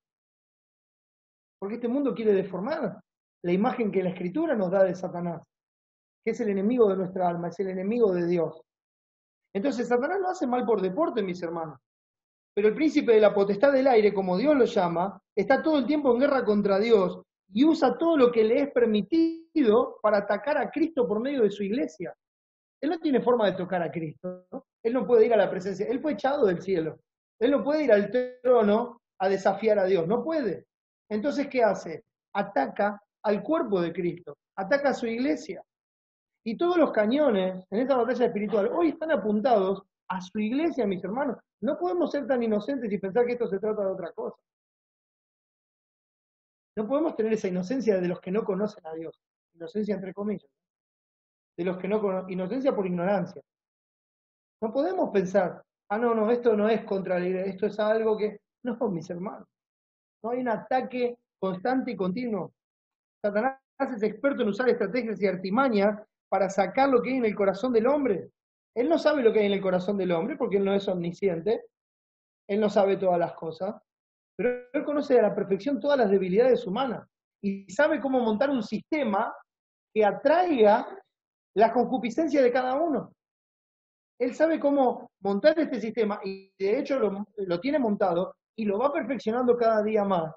Porque este mundo quiere deformar la imagen que la Escritura nos da de Satanás, que es el enemigo de nuestra alma, es el enemigo de Dios. Entonces, Satanás no hace mal por deporte, mis hermanos. Pero el príncipe de la potestad del aire, como Dios lo llama, está todo el tiempo en guerra contra Dios y usa todo lo que le es permitido para atacar a Cristo por medio de su iglesia. Él no tiene forma de tocar a Cristo, ¿no? Él no puede ir a la presencia, él fue echado del cielo. Él no puede ir al trono a desafiar a Dios, no puede. Entonces, ¿qué hace? Ataca al cuerpo de Cristo, ataca a su iglesia. Y todos los cañones en esta batalla espiritual hoy están apuntados a su iglesia, mis hermanos. No podemos ser tan inocentes y pensar que esto se trata de otra cosa. No podemos tener esa inocencia de los que no conocen a Dios. Inocencia entre comillas. De los que no conocen. Inocencia por ignorancia. No podemos pensar, no, esto no es contra la iglesia, esto es algo que... No, mis hermanos. No hay un ataque constante y continuo. Satanás es experto en usar estrategias y artimañas para sacar lo que hay en el corazón del hombre. Él no sabe lo que hay en el corazón del hombre porque él no es omnisciente. Él no sabe todas las cosas. pero Él conoce a la perfección todas las debilidades humanas y sabe cómo montar un sistema que atraiga la concupiscencia de cada uno. Él sabe cómo montar este sistema y de hecho lo tiene montado y lo va perfeccionando cada día más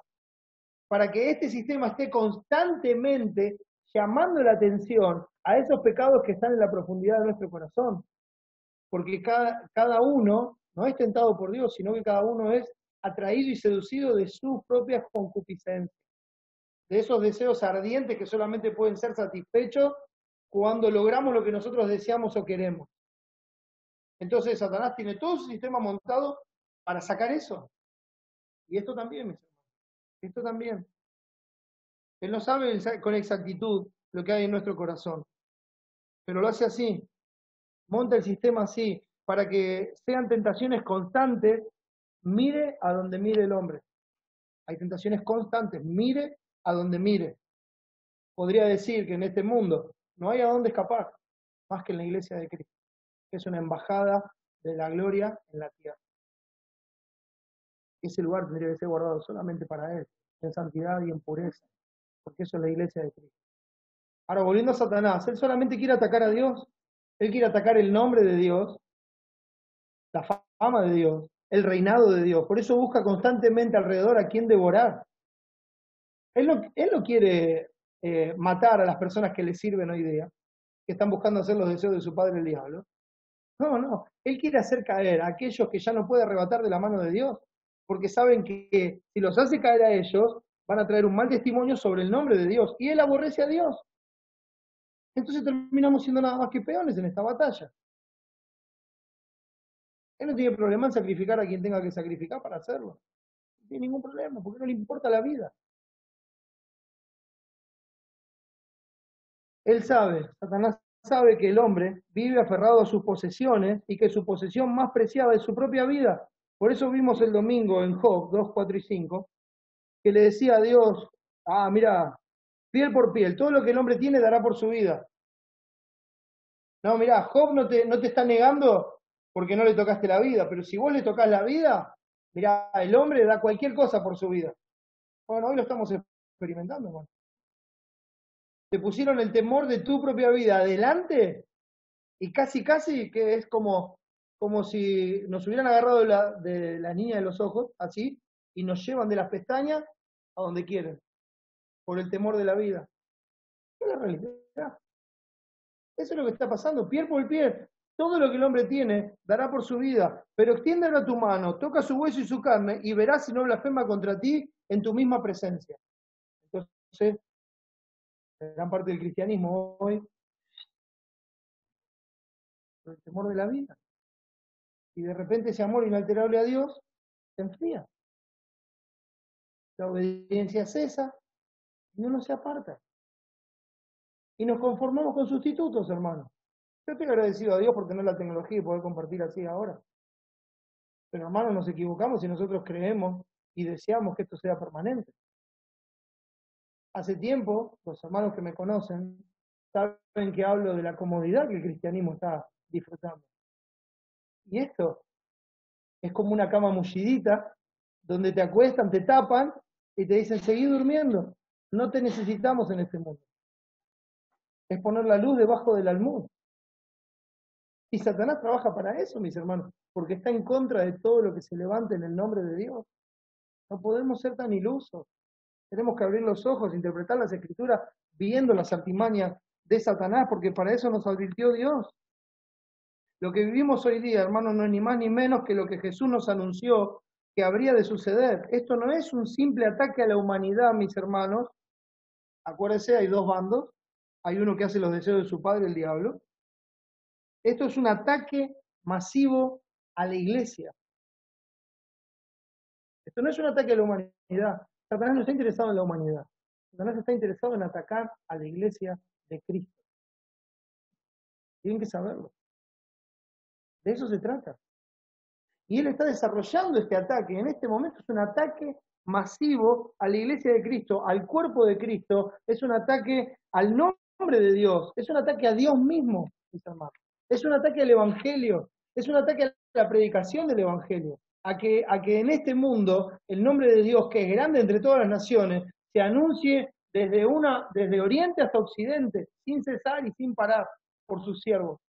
para que este sistema esté constantemente llamando la atención a esos pecados que están en la profundidad de nuestro corazón. Porque cada uno no es tentado por Dios, sino que cada uno es atraído y seducido de sus propias concupiscencias, de esos deseos ardientes que solamente pueden ser satisfechos cuando logramos lo que nosotros deseamos o queremos. Entonces Satanás tiene todo su sistema montado para sacar eso. Y esto también, mis hermanos, esto también. Él no sabe con exactitud lo que hay en nuestro corazón, pero lo hace así, monta el sistema así, para que sean tentaciones constantes, mire a donde mire el hombre. Hay tentaciones constantes, mire a donde mire. Podría decir que en este mundo no hay a dónde escapar, más que en la iglesia de Cristo, que es una embajada de la gloria en la tierra. Ese lugar tendría que ser guardado solamente para Él, en santidad y en pureza, porque eso es la iglesia de Cristo. Ahora, volviendo a Satanás, él solamente quiere atacar a Dios, él quiere atacar el nombre de Dios, la fama de Dios, el reinado de Dios. Por eso busca constantemente alrededor a quien devorar. Él no quiere matar a las personas que le sirven hoy día, que están buscando hacer los deseos de su padre el diablo. No, él quiere hacer caer a aquellos que ya no puede arrebatar de la mano de Dios, porque saben que si los hace caer a ellos, van a traer un mal testimonio sobre el nombre de Dios, y él aborrece a Dios. Entonces terminamos siendo nada más que peones en esta batalla. Él no tiene problema en sacrificar a quien tenga que sacrificar para hacerlo. No tiene ningún problema, porque no le importa la vida. Él sabe, Satanás sabe que el hombre vive aferrado a sus posesiones y que su posesión más preciada es su propia vida. Por eso vimos el domingo en Job 2, 4 y 5, que le decía a Dios, mira, piel por piel, todo lo que el hombre tiene dará por su vida. No, mira, Job no te está negando porque no le tocaste la vida, pero si vos le tocas la vida, mira, el hombre da cualquier cosa por su vida. Bueno, hoy lo estamos experimentando, hermano. Te pusieron el temor de tu propia vida adelante y casi que es como si nos hubieran agarrado de la niña de los ojos, así, y nos llevan de las pestañas a donde quieren, por el temor de la vida. ¿Qué es la realidad? Eso es lo que está pasando, piel por piel. Todo lo que el hombre tiene dará por su vida, pero extiéndelo a tu mano, toca su hueso y su carne y verás si no blasfema contra ti en tu misma presencia. Entonces, gran parte del cristianismo hoy, por el temor de la vida. Y de repente ese amor inalterable a Dios se enfría. La obediencia cesa y no se aparta. Y nos conformamos con sustitutos, hermanos. Yo estoy agradecido a Dios por tener la tecnología y poder compartir así ahora. Pero hermanos, nos equivocamos si nosotros creemos y deseamos que esto sea permanente. Hace tiempo, los hermanos que me conocen saben que hablo de la comodidad que el cristianismo está disfrutando. Y esto es como una cama mullidita, donde te acuestan, te tapan y te dicen, seguí durmiendo. No te necesitamos en este mundo. Es poner la luz debajo del almud. Y Satanás trabaja para eso, mis hermanos, porque está en contra de todo lo que se levante en el nombre de Dios. No podemos ser tan ilusos. Tenemos que abrir los ojos, interpretar las escrituras, viendo las artimañas de Satanás, porque para eso nos advirtió Dios. Lo que vivimos hoy día, hermanos, no es ni más ni menos que lo que Jesús nos anunció que habría de suceder. Esto no es un simple ataque a la humanidad, mis hermanos. Acuérdense, hay dos bandos. Hay uno que hace los deseos de su padre, el diablo. Esto es un ataque masivo a la iglesia. Esto no es un ataque a la humanidad. Satanás no está interesado en la humanidad. Satanás está interesado en atacar a la iglesia de Cristo. Tienen que saberlo. De eso se trata. Y él está desarrollando este ataque. En este momento es un ataque masivo a la iglesia de Cristo, al cuerpo de Cristo. Es un ataque al nombre de Dios. Es un ataque a Dios mismo, mis hermanos. Es un ataque al Evangelio. Es un ataque a la predicación del Evangelio. a que en este mundo el nombre de Dios, que es grande entre todas las naciones, se anuncie desde Oriente hasta Occidente, sin cesar y sin parar por sus siervos.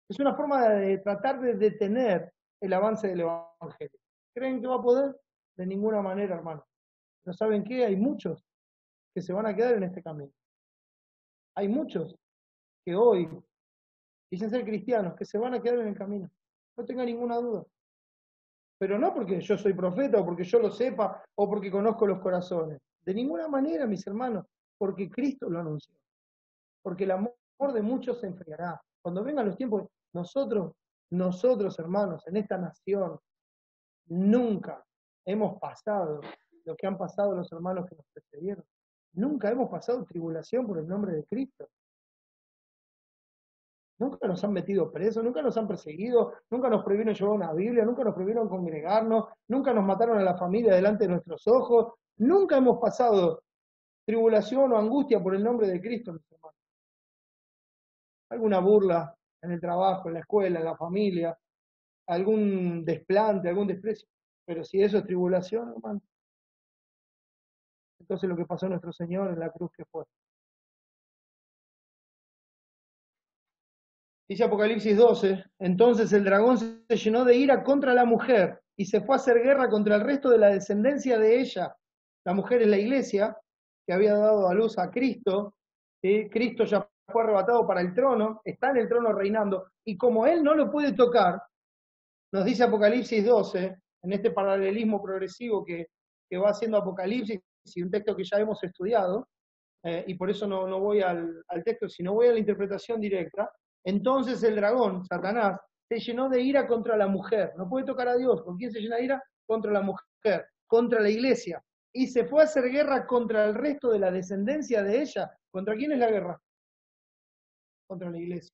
Es una forma de tratar de detener el avance del Evangelio. ¿Creen que va a poder? De ninguna manera, hermano. ¿No saben qué? Hay muchos que se van a quedar en este camino. Hay muchos que hoy dicen ser cristianos, que se van a quedar en el camino. No tenga ninguna duda. Pero no porque yo soy profeta o porque yo lo sepa o porque conozco los corazones. De ninguna manera, mis hermanos, porque Cristo lo anunció. Porque el amor de muchos se enfriará. Cuando vengan los tiempos, nosotros hermanos, en esta nación, nunca hemos pasado lo que han pasado los hermanos que nos precedieron. Nunca hemos pasado tribulación por el nombre de Cristo. Nunca nos han metido presos, nunca nos han perseguido, nunca nos prohibieron llevar una Biblia, nunca nos prohibieron congregarnos, nunca nos mataron a la familia delante de nuestros ojos. Nunca hemos pasado tribulación o angustia por el nombre de Cristo, mis hermanos. Alguna burla en el trabajo, en la escuela, en la familia, algún desplante, algún desprecio. Pero si eso es tribulación, hermano, entonces lo que pasó a nuestro Señor en la cruz, que fue. Dice Apocalipsis 12, entonces el dragón se llenó de ira contra la mujer y se fue a hacer guerra contra el resto de la descendencia de ella. La mujer es la iglesia, que había dado a luz a Cristo. ¿Sí? Cristo ya fue arrebatado para el trono, está en el trono reinando, y como él no lo puede tocar, nos dice Apocalipsis 12, en este paralelismo progresivo que va haciendo Apocalipsis, y un texto que ya hemos estudiado, y por eso no voy al texto, sino voy a la interpretación directa. Entonces el dragón, Satanás, se llenó de ira contra la mujer. No puede tocar a Dios. ¿Con quién se llena de ira? Contra la mujer, contra la iglesia. Y se fue a hacer guerra contra el resto de la descendencia de ella. ¿Contra quién es la guerra? Contra la iglesia.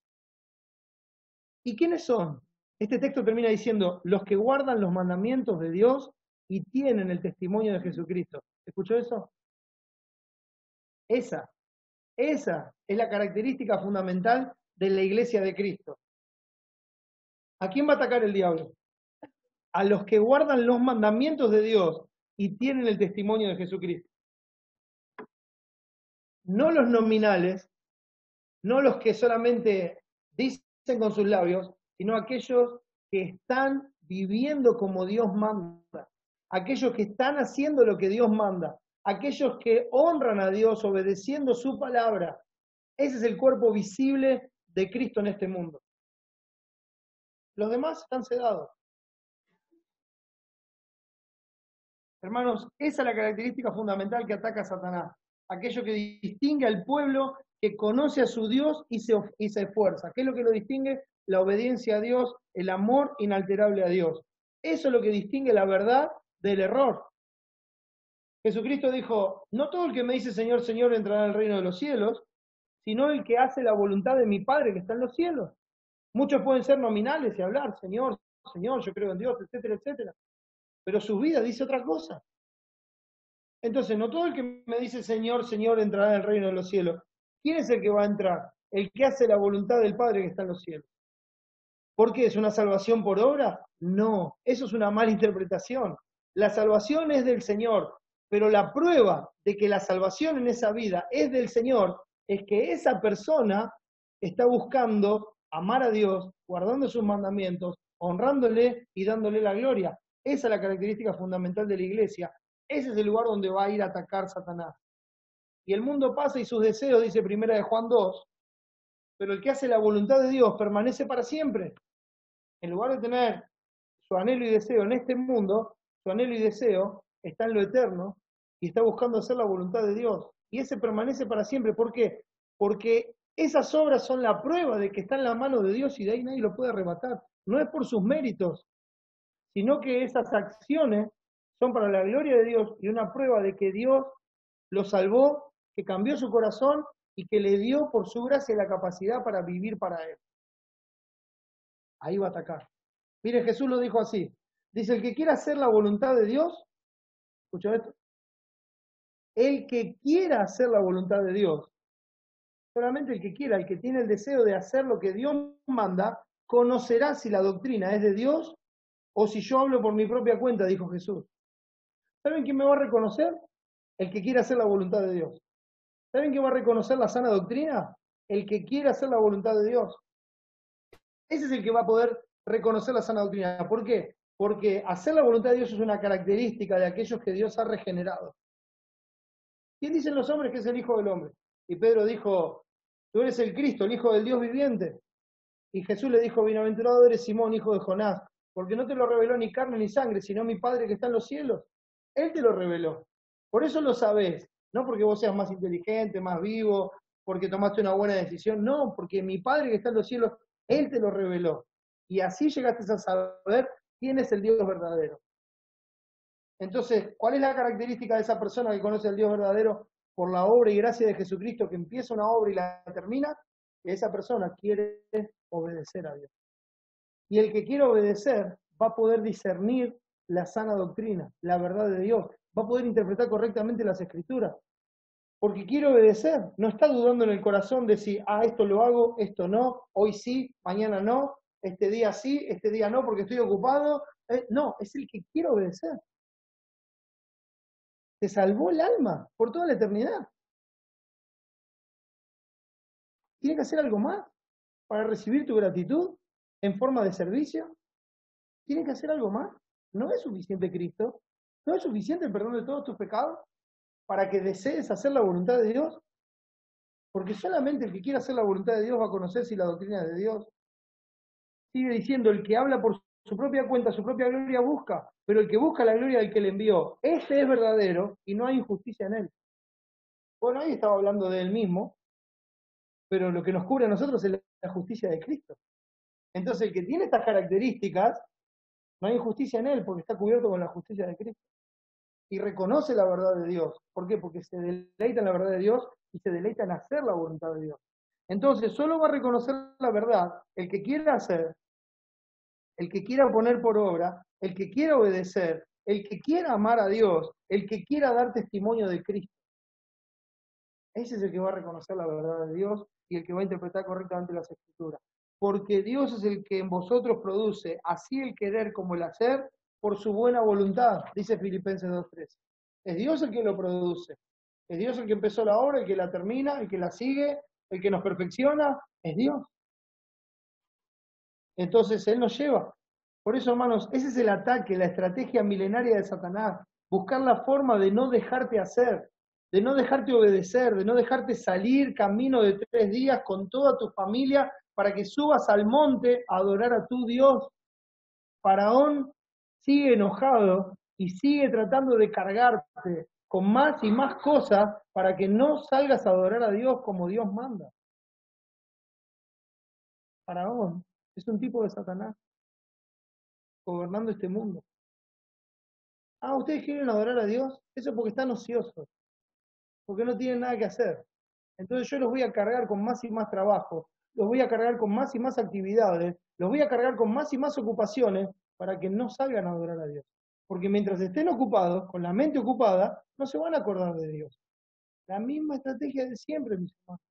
¿Y quiénes son? Este texto termina diciendo, los que guardan los mandamientos de Dios y tienen el testimonio de Jesucristo. ¿Escuchó eso? Esa es la característica fundamental de la iglesia de Cristo. ¿A quién va a atacar el diablo? A los que guardan los mandamientos de Dios y tienen el testimonio de Jesucristo. No los nominales, no los que solamente dicen con sus labios, sino aquellos que están viviendo como Dios manda, aquellos que están haciendo lo que Dios manda, aquellos que honran a Dios obedeciendo su palabra. Ese es el cuerpo visible de Cristo en este mundo. Los demás están sedados. Hermanos, esa es la característica fundamental que ataca a Satanás. Aquello que distingue al pueblo que conoce a su Dios y se esfuerza. ¿Qué es lo que lo distingue? La obediencia a Dios, el amor inalterable a Dios. Eso es lo que distingue la verdad del error. Jesucristo dijo, no todo el que me dice Señor, Señor entrará en el reino de los cielos, sino el que hace la voluntad de mi Padre que está en los cielos. Muchos pueden ser nominales y hablar, Señor, Señor, yo creo en Dios, etcétera, etcétera. Pero su vida dice otra cosa. Entonces, no todo el que me dice Señor, Señor entrará en el reino de los cielos. ¿Quién es el que va a entrar? El que hace la voluntad del Padre que está en los cielos. ¿Por qué? ¿Es una salvación por obra? No, eso es una mala interpretación. La salvación es del Señor, pero la prueba de que la salvación en esa vida es del Señor es que esa persona está buscando amar a Dios, guardando sus mandamientos, honrándole y dándole la gloria. Esa es la característica fundamental de la iglesia. Ese es el lugar donde va a ir a atacar Satanás. Y el mundo pasa y sus deseos, dice primera de Juan 2, pero el que hace la voluntad de Dios permanece para siempre. En lugar de tener su anhelo y deseo en este mundo, su anhelo y deseo está en lo eterno y está buscando hacer la voluntad de Dios. Y ese permanece para siempre. ¿Por qué? Porque esas obras son la prueba de que está en la mano de Dios y de ahí nadie lo puede arrebatar. No es por sus méritos, sino que esas acciones son para la gloria de Dios y una prueba de que Dios lo salvó, que cambió su corazón y que le dio por su gracia la capacidad para vivir para Él. Ahí va a atacar. Mire, Jesús lo dijo así. Dice, el que quiera hacer la voluntad de Dios, escucha esto, el que quiera hacer la voluntad de Dios, solamente el que quiera, el que tiene el deseo de hacer lo que Dios manda, conocerá si la doctrina es de Dios O si yo hablo por mi propia cuenta, dijo Jesús. ¿Saben quién me va a reconocer? El que quiere hacer la voluntad de Dios. ¿Saben quién va a reconocer la sana doctrina? El que quiere hacer la voluntad de Dios. Ese es el que va a poder reconocer la sana doctrina. ¿Por qué? Porque hacer la voluntad de Dios es una característica de aquellos que Dios ha regenerado. ¿Quién dicen los hombres que es el Hijo del Hombre? Y Pedro dijo, tú eres el Cristo, el Hijo del Dios viviente. Y Jesús le dijo, bienaventurado eres Simón, hijo de Jonás, porque no te lo reveló ni carne ni sangre, sino mi Padre que está en los cielos. Él te lo reveló. Por eso lo sabés. No porque vos seas más inteligente, más vivo, porque tomaste una buena decisión. No, porque mi Padre que está en los cielos, Él te lo reveló. Y así llegaste a saber quién es el Dios verdadero. Entonces, ¿cuál es la característica de esa persona que conoce al Dios verdadero por la obra y gracia de Jesucristo, que empieza una obra y la termina? Que esa persona quiere obedecer a Dios. Y el que quiere obedecer va a poder discernir la sana doctrina, la verdad de Dios, va a poder interpretar correctamente las escrituras, porque quiere obedecer, no está dudando en el corazón de si, esto lo hago, esto no, hoy sí, mañana no, este día sí, este día no, porque estoy ocupado. No, es el que quiere obedecer. Te salvó el alma por toda la eternidad. ¿Tiene que hacer algo más para recibir tu gratitud en forma de servicio? ¿Tiene que hacer algo más? ¿No es suficiente Cristo? ¿No es suficiente el perdón de todos tus pecados para que desees hacer la voluntad de Dios? Porque solamente el que quiera hacer la voluntad de Dios va a conocer si la doctrina es de Dios. Sigue diciendo, el que habla por su propia cuenta, su propia gloria busca, pero el que busca la gloria del que le envió, este es verdadero y no hay injusticia en él. Bueno, ahí estaba hablando de él mismo, pero lo que nos cubre a nosotros es la justicia de Cristo. Entonces, el que tiene estas características, no hay injusticia en él porque está cubierto con la justicia de Cristo. Y reconoce la verdad de Dios. ¿Por qué? Porque se deleita en la verdad de Dios y se deleita en hacer la voluntad de Dios. Entonces, solo va a reconocer la verdad el que quiera hacer, el que quiera poner por obra, el que quiera obedecer, el que quiera amar a Dios, el que quiera dar testimonio de Cristo. Ese es el que va a reconocer la verdad de Dios y el que va a interpretar correctamente las Escrituras. Porque Dios es el que en vosotros produce así el querer como el hacer por su buena voluntad, dice Filipenses 2:13. Es Dios el que lo produce. Es Dios el que empezó la obra, el que la termina, el que la sigue, el que nos perfecciona. Es Dios. Entonces Él nos lleva. Por eso, hermanos, ese es el ataque, la estrategia milenaria de Satanás. Buscar la forma de no dejarte hacer, de no dejarte obedecer, de no dejarte salir camino de 3 días con toda tu familia para que subas al monte a adorar a tu Dios. Faraón sigue enojado y sigue tratando de cargarte con más y más cosas para que no salgas a adorar a Dios como Dios manda. Faraón es un tipo de Satanás gobernando este mundo. ¿Ustedes quieren adorar a Dios? Eso es porque están ociosos, porque no tienen nada que hacer. Entonces yo los voy a cargar con más y más trabajo, los voy a cargar con más y más actividades, los voy a cargar con más y más ocupaciones para que no salgan a adorar a Dios. Porque mientras estén ocupados, con la mente ocupada, no se van a acordar de Dios. La misma estrategia de siempre, mis hermanos.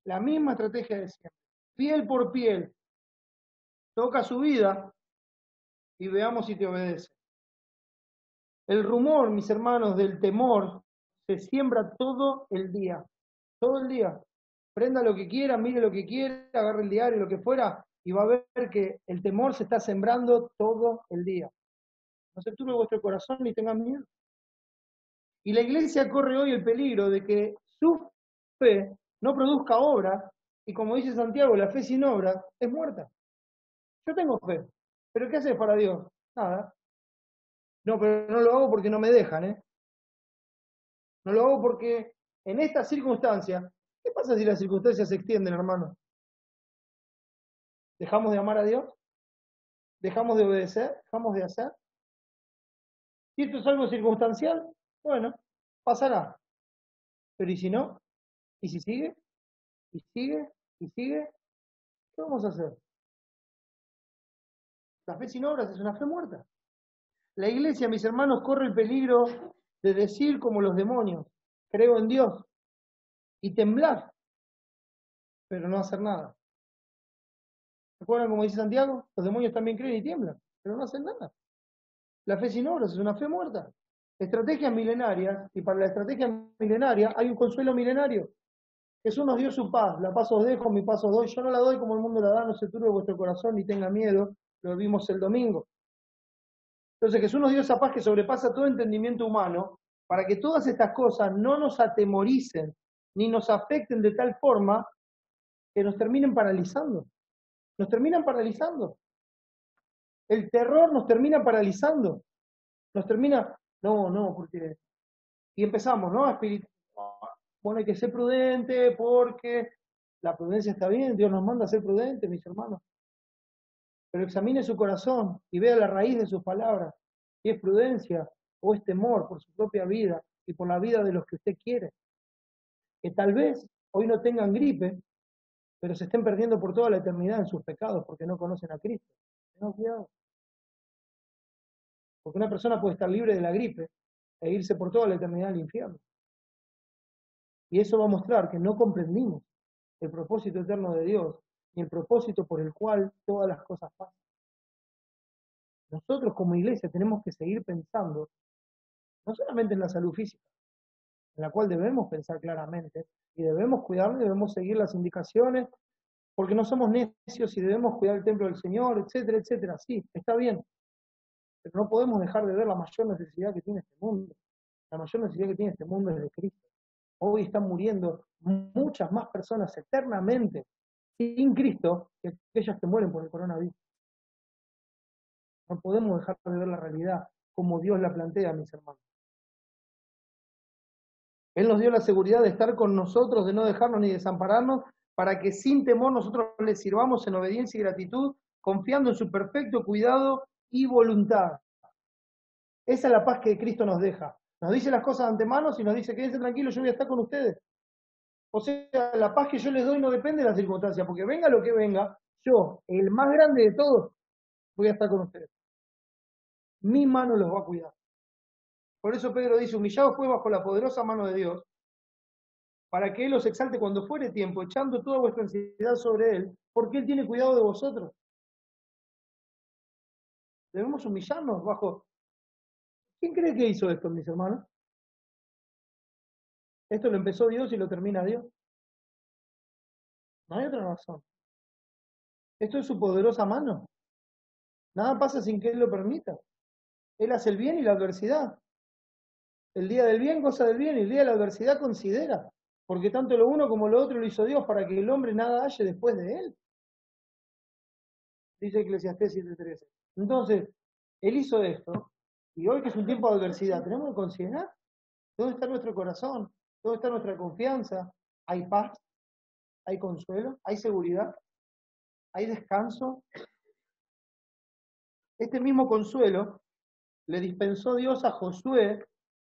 La misma estrategia de siempre. Piel por piel. Toca su vida y veamos si te obedece. El rumor, mis hermanos, del temor se siembra todo el día. Todo el día. Prenda lo que quiera, mire lo que quiera, agarre el diario, lo que fuera, y va a ver que el temor se está sembrando todo el día. No se turbe vuestro corazón ni tengan miedo. Y la iglesia corre hoy el peligro de que su fe no produzca obras, y como dice Santiago, la fe sin obras es muerta. Yo tengo fe, pero ¿qué haces para Dios? Nada. No, pero no lo hago porque no me dejan, ¿eh? No lo hago porque en estas circunstancias, ¿qué pasa si las circunstancias se extienden, hermano? ¿Dejamos de amar a Dios? ¿Dejamos de obedecer? ¿Dejamos de hacer? Si esto es algo circunstancial, bueno, pasará. Pero ¿y si no? ¿Y si sigue? ¿Y sigue? ¿Y sigue? ¿Qué vamos a hacer? La fe sin obras es una fe muerta. La iglesia, mis hermanos, corre el peligro de decir como los demonios, creo en Dios, y temblar, pero no hacer nada. ¿Recuerdan como dice Santiago? Los demonios también creen y tiemblan, pero no hacen nada. La fe sin obras es una fe muerta. Estrategias milenarias, y para la estrategia milenaria hay un consuelo milenario. Jesús nos dio su paz, la paz os dejo, mi paz os doy. Yo no la doy como el mundo la da, no se turbe vuestro corazón ni tenga miedo. Lo vimos el domingo. Entonces Jesús nos dio esa paz que sobrepasa todo entendimiento humano, para que todas estas cosas no nos atemoricen, ni nos afecten de tal forma que nos terminen paralizando. Nos terminan paralizando. El terror nos termina paralizando. Nos termina, no, porque... Y empezamos, ¿no? Bueno, hay que ser prudente porque la prudencia está bien, Dios nos manda a ser prudentes, mis hermanos. Pero examine su corazón y vea la raíz de sus palabras. Si es prudencia o es temor por su propia vida y por la vida de los que usted quiere. Que tal vez hoy no tengan gripe, pero se estén perdiendo por toda la eternidad en sus pecados porque no conocen a Cristo. Tengan cuidado. Porque una persona puede estar libre de la gripe e irse por toda la eternidad al infierno. Y eso va a mostrar que no comprendimos el propósito eterno de Dios y el propósito por el cual todas las cosas pasan. Nosotros como iglesia tenemos que seguir pensando, no solamente en la salud física, en la cual debemos pensar claramente, y debemos cuidarla, debemos seguir las indicaciones, porque no somos necios y debemos cuidar el templo del Señor, etcétera, etcétera. Sí, está bien, pero no podemos dejar de ver la mayor necesidad que tiene este mundo. La mayor necesidad que tiene este mundo es de Cristo. Hoy están muriendo muchas más personas eternamente sin Cristo que aquellas que mueren por el coronavirus. No podemos dejar de ver la realidad como Dios la plantea, mis hermanos. Él nos dio la seguridad de estar con nosotros, de no dejarnos ni desampararnos, para que sin temor nosotros le sirvamos en obediencia y gratitud, confiando en su perfecto cuidado y voluntad. Esa es la paz que Cristo nos deja. Nos dice las cosas de antemano y nos dice, quédense tranquilos, yo voy a estar con ustedes. O sea, la paz que yo les doy no depende de las circunstancias, porque venga lo que venga, yo, el más grande de todos, voy a estar con ustedes. Mi mano los va a cuidar. Por eso Pedro dice, humillados pues bajo la poderosa mano de Dios, para que Él os exalte cuando fuere tiempo, echando toda vuestra ansiedad sobre Él, porque Él tiene cuidado de vosotros. Debemos humillarnos bajo... ¿Quién cree que hizo esto, mis hermanos? Esto lo empezó Dios y lo termina Dios. No hay otra razón. Esto es su poderosa mano. Nada pasa sin que Él lo permita. Él hace el bien y la adversidad. El día del bien goza del bien y el día de la adversidad considera. Porque tanto lo uno como lo otro lo hizo Dios para que el hombre nada halle después de Él. Dice Eclesiastés 7:13. Entonces, Él hizo esto, y hoy que es un tiempo de adversidad, tenemos que considerar dónde está nuestro corazón, dónde está nuestra confianza. ¿Hay paz? ¿Hay consuelo? ¿Hay seguridad? ¿Hay descanso? Este mismo consuelo le dispensó Dios a Josué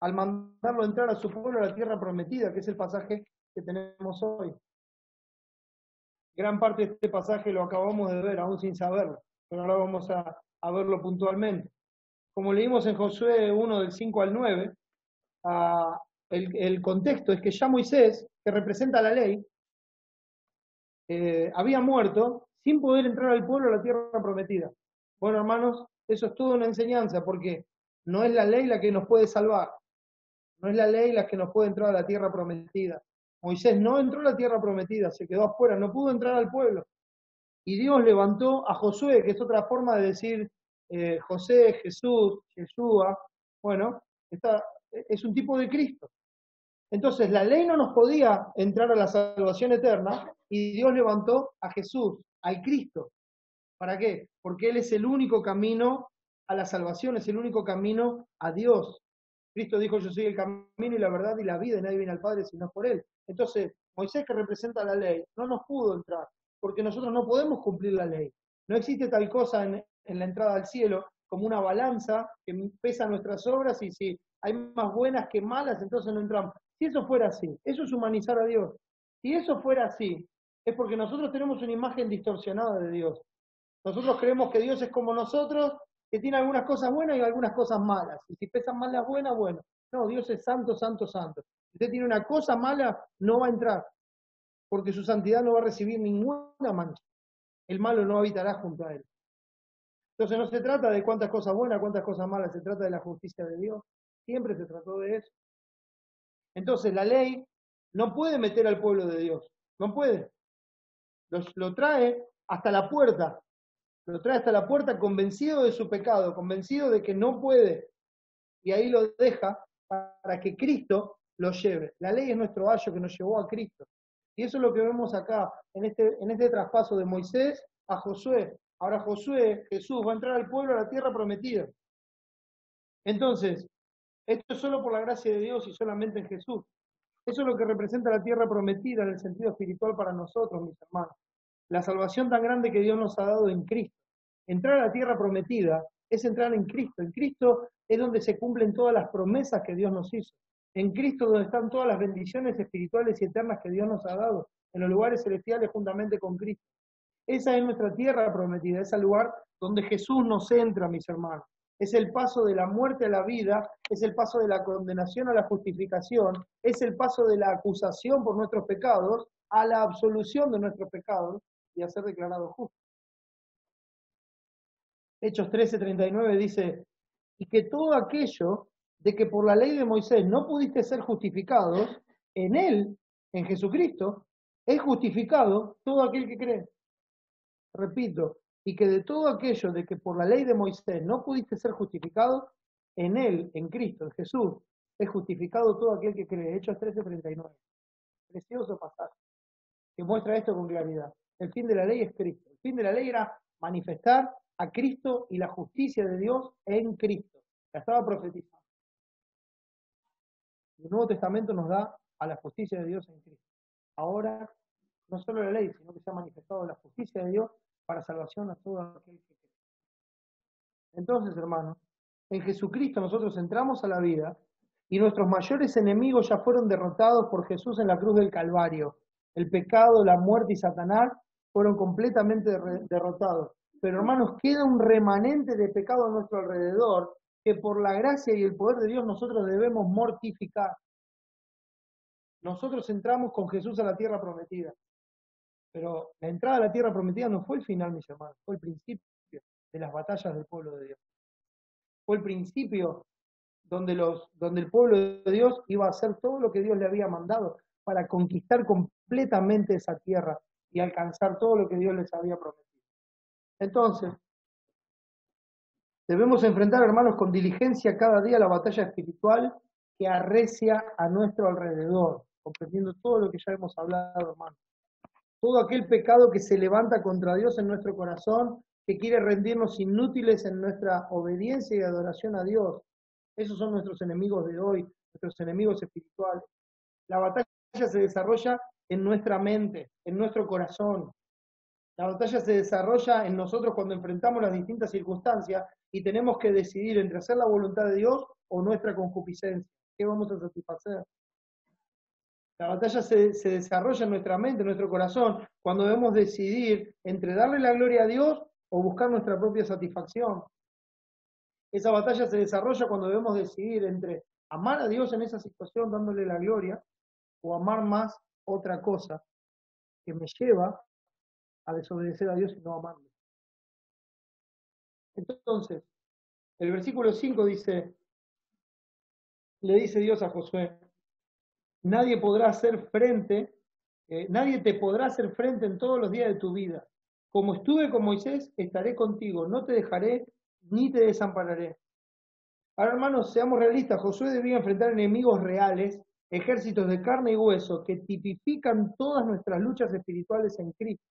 al mandarlo entrar a su pueblo a la tierra prometida, que es el pasaje que tenemos hoy. Gran parte de este pasaje lo acabamos de ver, aún sin saberlo, pero ahora vamos a verlo puntualmente. Como leímos en Josué 1 del 5 al 9, el contexto es que ya Moisés, que representa la ley, había muerto sin poder entrar al pueblo a la tierra prometida. Bueno, hermanos, eso es toda una enseñanza, porque no es la ley la que nos puede salvar, no es la ley la que nos puede entrar a la tierra prometida. Moisés no entró a la tierra prometida, se quedó afuera, no pudo entrar al pueblo. Y Dios levantó a Josué, que es otra forma de decir José, Jesús, Yeshua. Bueno, es un tipo de Cristo. Entonces la ley no nos podía entrar a la salvación eterna y Dios levantó a Jesús, al Cristo. ¿Para qué? Porque Él es el único camino a la salvación, es el único camino a Dios. Cristo dijo, yo soy el camino y la verdad y la vida, y nadie viene al Padre sino por Él. Entonces, Moisés, que representa la ley, no nos pudo entrar, porque nosotros no podemos cumplir la ley. No existe tal cosa en la entrada al cielo como una balanza que pesa nuestras obras y si hay más buenas que malas, entonces no entramos. Si eso fuera así, eso es humanizar a Dios. Si eso fuera así, es porque nosotros tenemos una imagen distorsionada de Dios. Nosotros creemos que Dios es como nosotros, que tiene algunas cosas buenas y algunas cosas malas. Y si pesan más las buenas, bueno. No, Dios es santo, santo, santo. Si usted tiene una cosa mala, no va a entrar, porque su santidad no va a recibir ninguna mancha. El malo no habitará junto a él. Entonces no se trata de cuántas cosas buenas, cuántas cosas malas, se trata de la justicia de Dios. Siempre se trató de eso. Entonces la ley no puede meter al pueblo de Dios, no puede. Lo trae hasta la puerta, lo trae hasta la puerta convencido de su pecado, convencido de que no puede, y ahí lo deja para que Cristo lo lleve. La ley es nuestro ayo que nos llevó a Cristo. Y eso es lo que vemos acá, en este traspaso de Moisés a Josué. Ahora Josué, Jesús, va a entrar al pueblo a la tierra prometida. Entonces, esto es solo por la gracia de Dios y solamente en Jesús. Eso es lo que representa la tierra prometida en el sentido espiritual para nosotros, mis hermanos. La salvación tan grande que Dios nos ha dado en Cristo. Entrar a la tierra prometida es entrar en Cristo. En Cristo es donde se cumplen todas las promesas que Dios nos hizo. En Cristo donde están todas las bendiciones espirituales y eternas que Dios nos ha dado, en los lugares celestiales juntamente con Cristo. Esa es nuestra tierra prometida, es el lugar donde Jesús nos entra, mis hermanos. Es el paso de la muerte a la vida, es el paso de la condenación a la justificación, es el paso de la acusación por nuestros pecados a la absolución de nuestros pecados y a ser declarados justos. Hechos 13:39 dice, y que todo aquello de que por la ley de Moisés no pudiste ser justificados, en él, en Jesucristo, es justificado todo aquel que cree. Repito, y que de todo aquello de que por la ley de Moisés no pudiste ser justificado, en él, en Cristo, en Jesús, es justificado todo aquel que cree. Hechos 13:39. Precioso pasaje, que muestra esto con claridad. El fin de la ley es Cristo. El fin de la ley era manifestar a Cristo y la justicia de Dios en Cristo. La estaba profetizando. El Nuevo Testamento nos da a la justicia de Dios en Cristo. Ahora, no solo la ley, sino que se ha manifestado la justicia de Dios para salvación a todo aquel que cree. Entonces, hermanos, en Jesucristo nosotros entramos a la vida y nuestros mayores enemigos ya fueron derrotados por Jesús en la cruz del Calvario. El pecado, la muerte y Satanás fueron completamente derrotados. Pero hermanos, queda un remanente de pecado a nuestro alrededor que por la gracia y el poder de Dios nosotros debemos mortificar. Nosotros entramos con Jesús a la tierra prometida. Pero la entrada a la tierra prometida no fue el final, mis hermanos, fue el principio de las batallas del pueblo de Dios. Fue el principio donde el pueblo de Dios iba a hacer todo lo que Dios le había mandado para conquistar completamente esa tierra y alcanzar todo lo que Dios les había prometido. Entonces, debemos enfrentar, hermanos, con diligencia cada día la batalla espiritual que arrecia a nuestro alrededor, comprendiendo todo lo que ya hemos hablado, hermanos. Todo aquel pecado que se levanta contra Dios en nuestro corazón, que quiere rendirnos inútiles en nuestra obediencia y adoración a Dios. Esos son nuestros enemigos de hoy, nuestros enemigos espirituales. La batalla se desarrolla en nuestra mente, en nuestro corazón. La batalla se desarrolla en nosotros cuando enfrentamos las distintas circunstancias y tenemos que decidir entre hacer la voluntad de Dios o nuestra concupiscencia. ¿Qué vamos a satisfacer? La batalla se desarrolla en nuestra mente, en nuestro corazón, cuando debemos decidir entre darle la gloria a Dios o buscar nuestra propia satisfacción. Esa batalla se desarrolla cuando debemos decidir entre amar a Dios en esa situación dándole la gloria o amar más otra cosa que me lleva a desobedecer a Dios y no amarlo. Entonces, el versículo 5 dice, le dice Dios a Josué, nadie podrá hacer frente, nadie te podrá hacer frente en todos los días de tu vida. Como estuve con Moisés, estaré contigo, no te dejaré ni te desampararé. Ahora, hermanos, seamos realistas, Josué debía enfrentar enemigos reales, ejércitos de carne y hueso, que tipifican todas nuestras luchas espirituales en Cristo.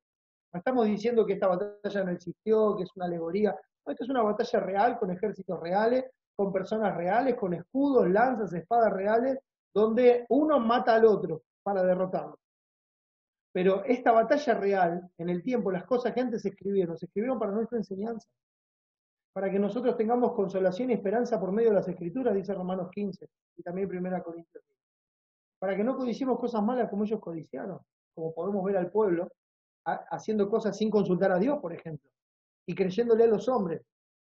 No estamos diciendo que esta batalla no existió, que es una alegoría. No, esta es una batalla real, con ejércitos reales, con personas reales, con escudos, lanzas, espadas reales, donde uno mata al otro para derrotarlo. Pero esta batalla real, en el tiempo, las cosas que antes se escribieron para nuestra enseñanza, para que nosotros tengamos consolación y esperanza por medio de las Escrituras, dice Romanos 15, y también 1 Corintios 10. Para que no codiciemos cosas malas como ellos codiciaron, como podemos ver al pueblo, haciendo cosas sin consultar a Dios, por ejemplo, y creyéndole a los hombres,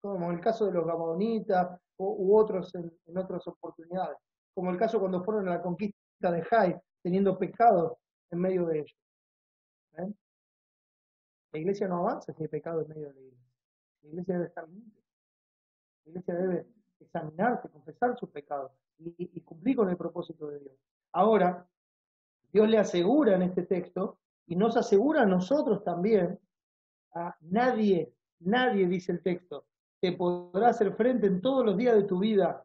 como el caso de los Gabonitas u otros en otras oportunidades, como el caso cuando fueron a la conquista de Jai, teniendo pecados en medio de ellos. ¿Eh? La iglesia no avanza si hay pecado en medio de la iglesia. La iglesia debe estar limpia. La iglesia debe examinarse, confesar sus pecados y cumplir con el propósito de Dios. Ahora, Dios le asegura en este texto, y nos asegura a nosotros también, a nadie, nadie, dice el texto, te podrá hacer frente en todos los días de tu vida.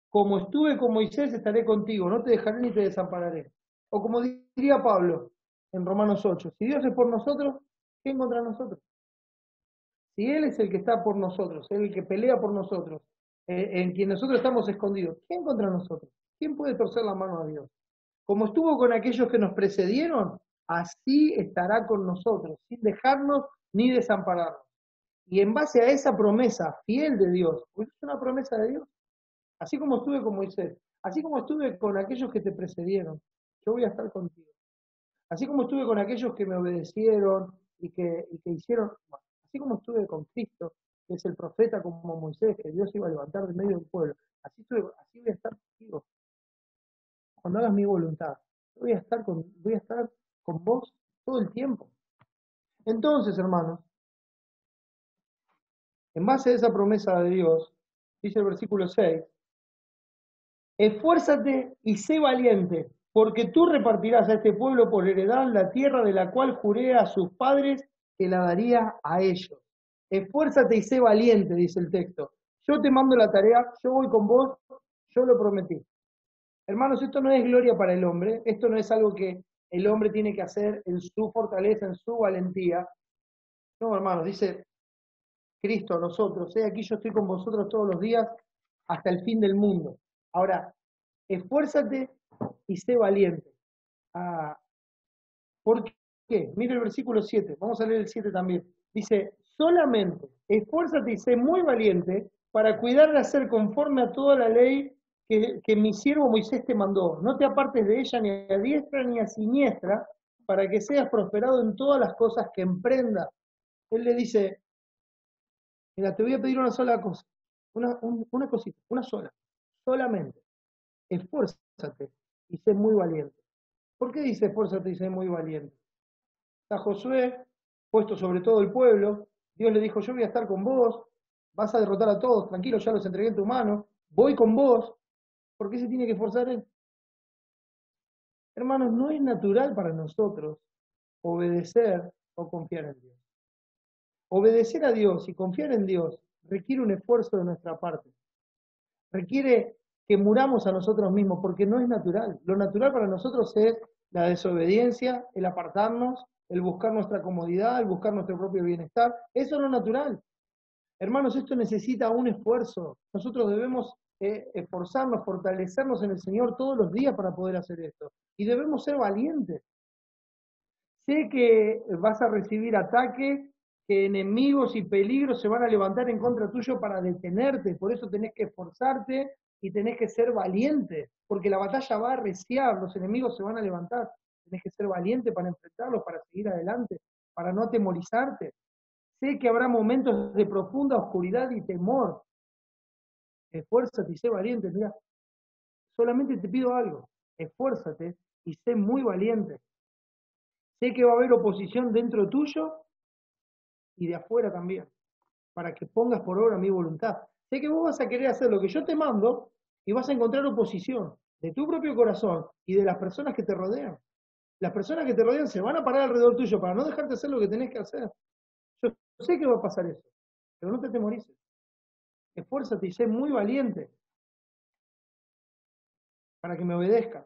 Como estuve con Moisés, estaré contigo, no te dejaré ni te desampararé. O como diría Pablo en Romanos 8, si Dios es por nosotros, ¿quién contra nosotros? Si Él es el que está por nosotros, el que pelea por nosotros, en quien nosotros estamos escondidos, ¿quién contra nosotros? ¿Quién puede torcer la mano a Dios? Como estuvo con aquellos que nos precedieron, así estará con nosotros, sin dejarnos ni desampararnos. Y en base a esa promesa fiel de Dios, pues es una promesa de Dios, así como estuve con Moisés, así como estuve con aquellos que te precedieron, yo voy a estar contigo. Así como estuve con aquellos que me obedecieron y que hicieron, así como estuve con Cristo, que es el profeta como Moisés, que Dios iba a levantar de medio del pueblo, así voy a estar contigo. Cuando hagas mi voluntad, voy a estar con vos todo el tiempo. Entonces, hermanos, en base a esa promesa de Dios, dice el versículo 6, esfuérzate y sé valiente, porque tú repartirás a este pueblo por heredad la tierra de la cual juré a sus padres que la daría a ellos. Esfuérzate y sé valiente, dice el texto. Yo te mando la tarea, yo voy con vos, yo lo prometí. Hermanos, esto no es gloria para el hombre, esto no es algo que el hombre tiene que hacer en su fortaleza, en su valentía. No, hermanos, dice Cristo a nosotros, aquí yo estoy con vosotros todos los días hasta el fin del mundo. Ahora, esfuérzate y sé valiente. Ah, ¿por qué? Mira el versículo 7, vamos a leer el 7 también. Dice, solamente esfuérzate y sé muy valiente para cuidar de hacer conforme a toda la ley que mi siervo Moisés te mandó. No te apartes de ella ni a diestra ni a siniestra, para que seas prosperado en todas las cosas que emprendas. Él le dice, mira, te voy a pedir una sola cosa, una cosita, una sola, solamente, esfuérzate y sé muy valiente. ¿Por qué dice esfuérzate y sé muy valiente? Está Josué puesto sobre todo el pueblo, Dios le dijo, yo voy a estar con vos, vas a derrotar a todos, tranquilo, ya los entregué en tu mano, voy con vos. ¿Por qué se tiene que esforzar él? Hermanos, no es natural para nosotros obedecer o confiar en Dios. Obedecer a Dios y confiar en Dios requiere un esfuerzo de nuestra parte. Requiere que muramos a nosotros mismos, porque no es natural. Lo natural para nosotros es la desobediencia, el apartarnos, el buscar nuestra comodidad, el buscar nuestro propio bienestar. Eso es lo natural. Hermanos, esto necesita un esfuerzo. Nosotros debemos esforzarnos, fortalecernos en el Señor todos los días para poder hacer esto. Y debemos ser valientes. Sé que vas a recibir ataques, que enemigos y peligros se van a levantar en contra tuyo para detenerte, por eso tenés que esforzarte y tenés que ser valiente, porque la batalla va a arreciar, los enemigos se van a levantar, tenés que ser valiente para enfrentarlos, para seguir adelante, para no atemorizarte. Sé que habrá momentos de profunda oscuridad y temor. Esfuérzate y sé valiente, mira, solamente te pido algo, esfuérzate y sé muy valiente. Sé que va a haber oposición dentro tuyo y de afuera también, para que pongas por obra mi voluntad. Sé que vos vas a querer hacer lo que yo te mando y vas a encontrar oposición de tu propio corazón y de las personas que te rodean. Las personas que te rodean se van a parar alrededor tuyo para no dejarte hacer lo que tenés que hacer. Yo sé que va a pasar eso, pero no te atemorices. Esfuérzate y sé muy valiente para que me obedezcas.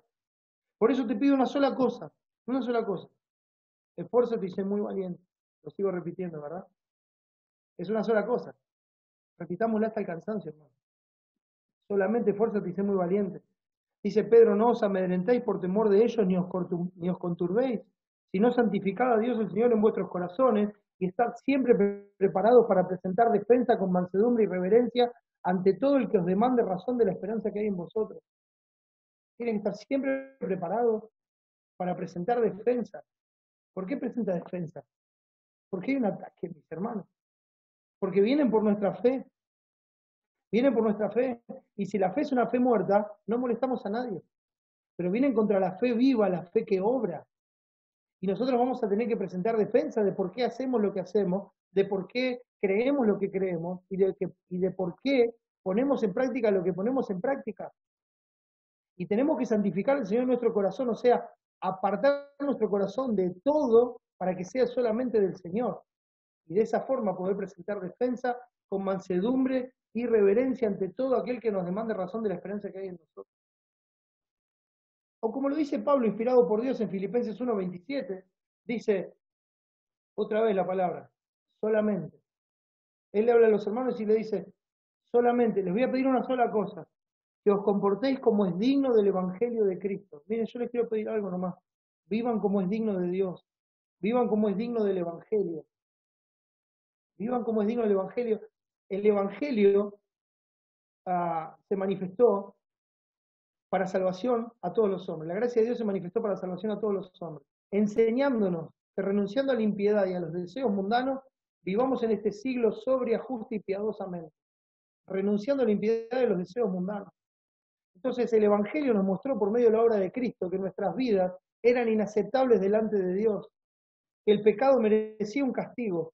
Por eso te pido una sola cosa, una sola cosa. Esfuérzate y sé muy valiente. Lo sigo repitiendo, ¿verdad? Es una sola cosa. Repitámosla hasta el cansancio, hermano. Solamente esfuérzate y sé muy valiente. Dice Pedro, no os amedrentéis por temor de ellos, ni os conturbéis, sino santificad a Dios el Señor en vuestros corazones y estad siempre preparados para presentar defensa con mansedumbre y reverencia ante todo el que os demande razón de la esperanza que hay en vosotros. Tienen que estar siempre preparados para presentar defensa. ¿Por qué presenta defensa? Porque hay un ataque, mis hermanos. Porque vienen por nuestra fe. Vienen por nuestra fe. Y si la fe es una fe muerta, no molestamos a nadie. Pero vienen contra la fe viva, la fe que obra. Y nosotros vamos a tener que presentar defensa de por qué hacemos lo que hacemos, de por qué creemos lo que creemos y de por qué ponemos en práctica lo que ponemos en práctica. Y tenemos que santificar al Señor en nuestro corazón, o sea, apartar nuestro corazón de todo para que sea solamente del Señor. Y de esa forma poder presentar defensa con mansedumbre y reverencia ante todo aquel que nos demande razón de la esperanza que hay en nosotros. O como lo dice Pablo, inspirado por Dios en Filipenses 1:27, dice, otra vez la palabra, solamente. Él le habla a los hermanos y le dice, solamente, les voy a pedir una sola cosa, que os comportéis como es digno del Evangelio de Cristo. Miren, yo les quiero pedir algo nomás, vivan como es digno de Dios, vivan como es digno del Evangelio, vivan como es digno del Evangelio. El Evangelio se manifestó para salvación a todos los hombres. La gracia de Dios se manifestó para salvación a todos los hombres, enseñándonos que renunciando a la impiedad y a los deseos mundanos, vivamos en este siglo sobria, justa y piadosamente, renunciando a la impiedad y a los deseos mundanos. Entonces el Evangelio nos mostró por medio de la obra de Cristo que nuestras vidas eran inaceptables delante de Dios, que el pecado merecía un castigo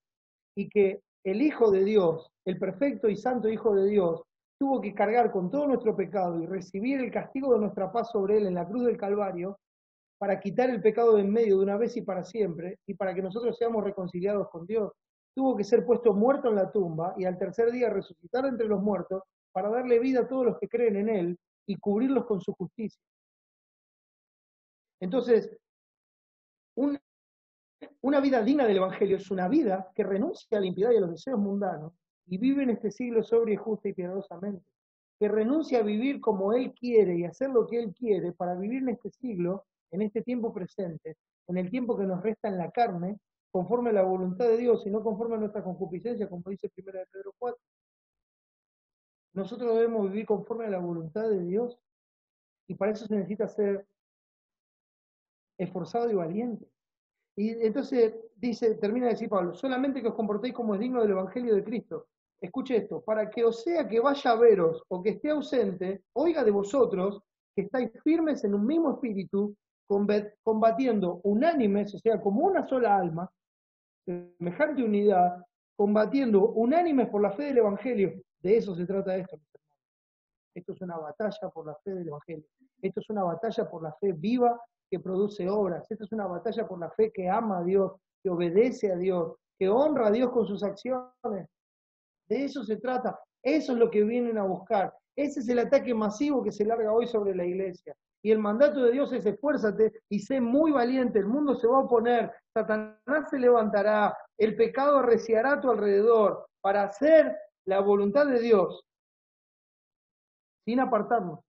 y que el Hijo de Dios, el perfecto y santo Hijo de Dios, tuvo que cargar con todo nuestro pecado y recibir el castigo de nuestra paz sobre él en la cruz del Calvario para quitar el pecado de en medio de una vez y para siempre y para que nosotros seamos reconciliados con Dios. Tuvo que ser puesto muerto en la tumba y al tercer día resucitar entre los muertos para darle vida a todos los que creen en él y cubrirlos con su justicia. Entonces, una vida digna del Evangelio es una vida que renuncia a la impiedad y a los deseos mundanos y vive en este siglo sobria, justa y piadosamente. Que renuncia a vivir como Él quiere y hacer lo que Él quiere para vivir en este siglo, en este tiempo presente, en el tiempo que nos resta en la carne, conforme a la voluntad de Dios y no conforme a nuestra concupiscencia, como dice 1 Pedro 4. Nosotros debemos vivir conforme a la voluntad de Dios y para eso se necesita ser esforzado y valiente. Y entonces dice, termina de decir Pablo, solamente que os comportéis como es digno del Evangelio de Cristo. Escuche esto, para que os sea que vaya a veros o que esté ausente, oiga de vosotros que estáis firmes en un mismo espíritu, combatiendo unánimes, o sea, como una sola alma, semejante unidad, combatiendo unánimes por la fe del Evangelio. De eso se trata esto, mis hermanos. Esto es una batalla por la fe del Evangelio. Esto es una batalla por la fe viva que produce obras. Esto es una batalla por la fe que ama a Dios, que obedece a Dios, que honra a Dios con sus acciones. De eso se trata. Eso es lo que vienen a buscar. Ese es el ataque masivo que se larga hoy sobre la iglesia. Y el mandato de Dios es esfuérzate y sé muy valiente. El mundo se va a oponer, Satanás se levantará, el pecado arreciará a tu alrededor para hacer la voluntad de Dios sin apartarnos,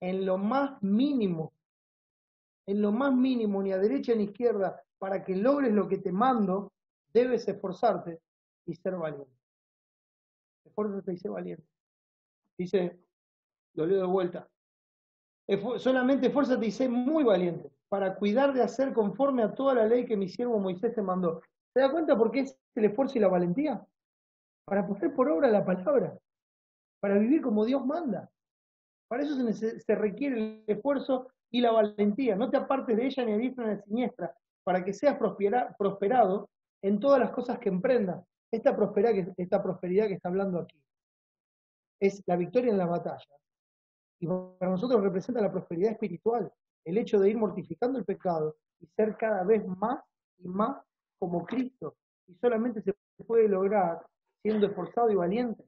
en lo más mínimo, ni a derecha ni a izquierda, para que logres lo que te mando, debes esforzarte y ser valiente. Esfuérzate y sé valiente. Dice, lo leo de vuelta. Solamente esfuérzate y sé muy valiente, para cuidar de hacer conforme a toda la ley que mi siervo Moisés te mandó. ¿Te das cuenta por qué es el esfuerzo y la valentía? Para poner por obra la palabra, para vivir como Dios manda. Para eso se requiere el esfuerzo y la valentía. No te apartes de ella ni a diestra ni a siniestra, para que seas prosperado en todas las cosas que emprendas. Esta prosperidad que está hablando aquí es la victoria en la batalla. Y para nosotros representa la prosperidad espiritual, el hecho de ir mortificando el pecado y ser cada vez más y más como Cristo. Y solamente se puede lograr siendo esforzado y valiente.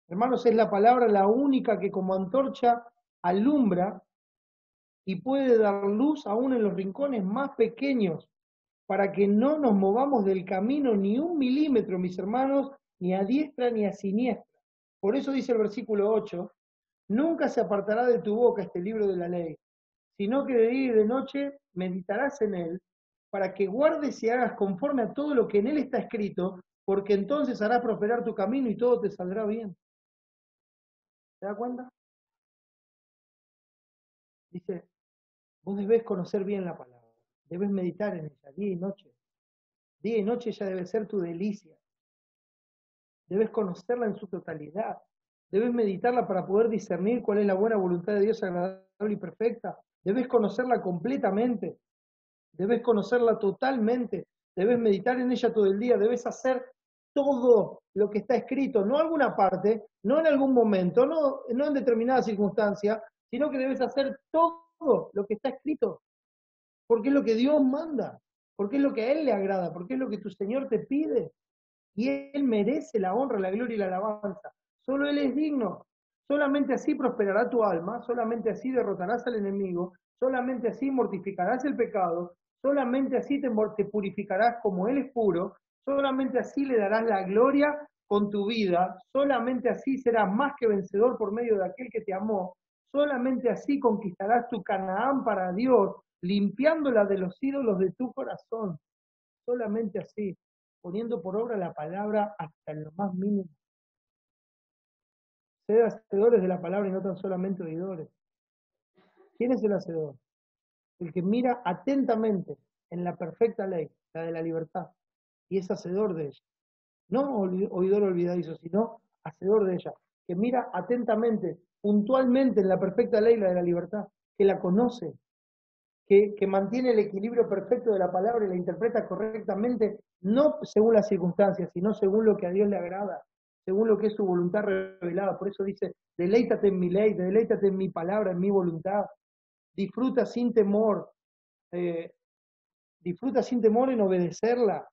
Hermanos, es la palabra la única que como antorcha alumbra y puede dar luz aún en los rincones más pequeños, para que no nos movamos del camino ni un milímetro, mis hermanos, ni a diestra ni a siniestra. Por eso dice el versículo 8, nunca se apartará de tu boca este libro de la ley, sino que de día y de noche meditarás en él, para que guardes y hagas conforme a todo lo que en él está escrito, porque entonces harás prosperar tu camino y todo te saldrá bien. ¿Se da cuenta? Dice, vos debés conocer bien la palabra, debes meditar en ella día y noche. Día y noche ella debe ser tu delicia. Debes conocerla en su totalidad. Debes meditarla para poder discernir cuál es la buena voluntad de Dios agradable y perfecta. Debes conocerla completamente. debes conocerla totalmente, debes meditar en ella todo el día, debes hacer todo lo que está escrito, no alguna parte, no en algún momento, no en determinada circunstancia, sino que debes hacer todo lo que está escrito, porque es lo que Dios manda, porque es lo que a Él le agrada, porque es lo que tu Señor te pide, y Él merece la honra, la gloria y la alabanza. Solo Él es digno. Solamente así prosperará tu alma, solamente así derrotarás al enemigo, solamente así mortificarás el pecado, solamente así te purificarás como Él es puro, solamente así le darás la gloria con tu vida, solamente así serás más que vencedor por medio de aquel que te amó, solamente así conquistarás tu Canaán para Dios, limpiándola de los ídolos de tu corazón, solamente así, poniendo por obra la palabra hasta en lo más mínimo. Sed hacedores de la palabra y no tan solamente oidores. ¿Quién es el hacedor? El que mira atentamente en la perfecta ley, la de la libertad, y es hacedor de ella. No oidor olvidadizo, sino hacedor de ella. Que mira atentamente, puntualmente en la perfecta ley, la de la libertad, que la conoce, que mantiene el equilibrio perfecto de la palabra y la interpreta correctamente, no según las circunstancias, sino según lo que a Dios le agrada, según lo que es su voluntad revelada. Por eso dice, deleítate en mi ley, deleítate en mi palabra, en mi voluntad. Disfruta sin temor, eh, disfruta sin temor en obedecerla,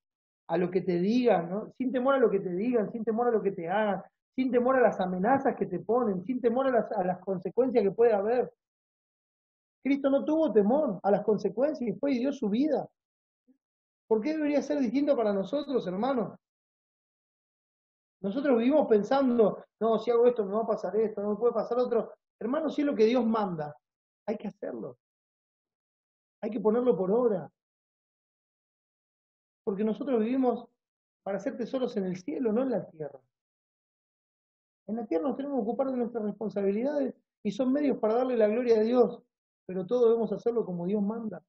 a lo que te digan, ¿no? Sin temor a lo que te digan, sin temor a lo que te hagan, sin temor a las amenazas que te ponen, sin temor a las consecuencias que puede haber. Cristo no tuvo temor a las consecuencias y fue y dio su vida. ¿Por qué debería ser distinto para nosotros, hermanos? Nosotros vivimos pensando, no, si hago esto me va a pasar esto, no me puede pasar otro. Hermanos, si es lo que Dios manda, hay que hacerlo. Hay que ponerlo por obra. Porque nosotros vivimos para ser tesoros en el cielo, no en la tierra. En la tierra nos tenemos que ocupar de nuestras responsabilidades y son medios para darle la gloria a Dios. Pero todo debemos hacerlo como Dios manda,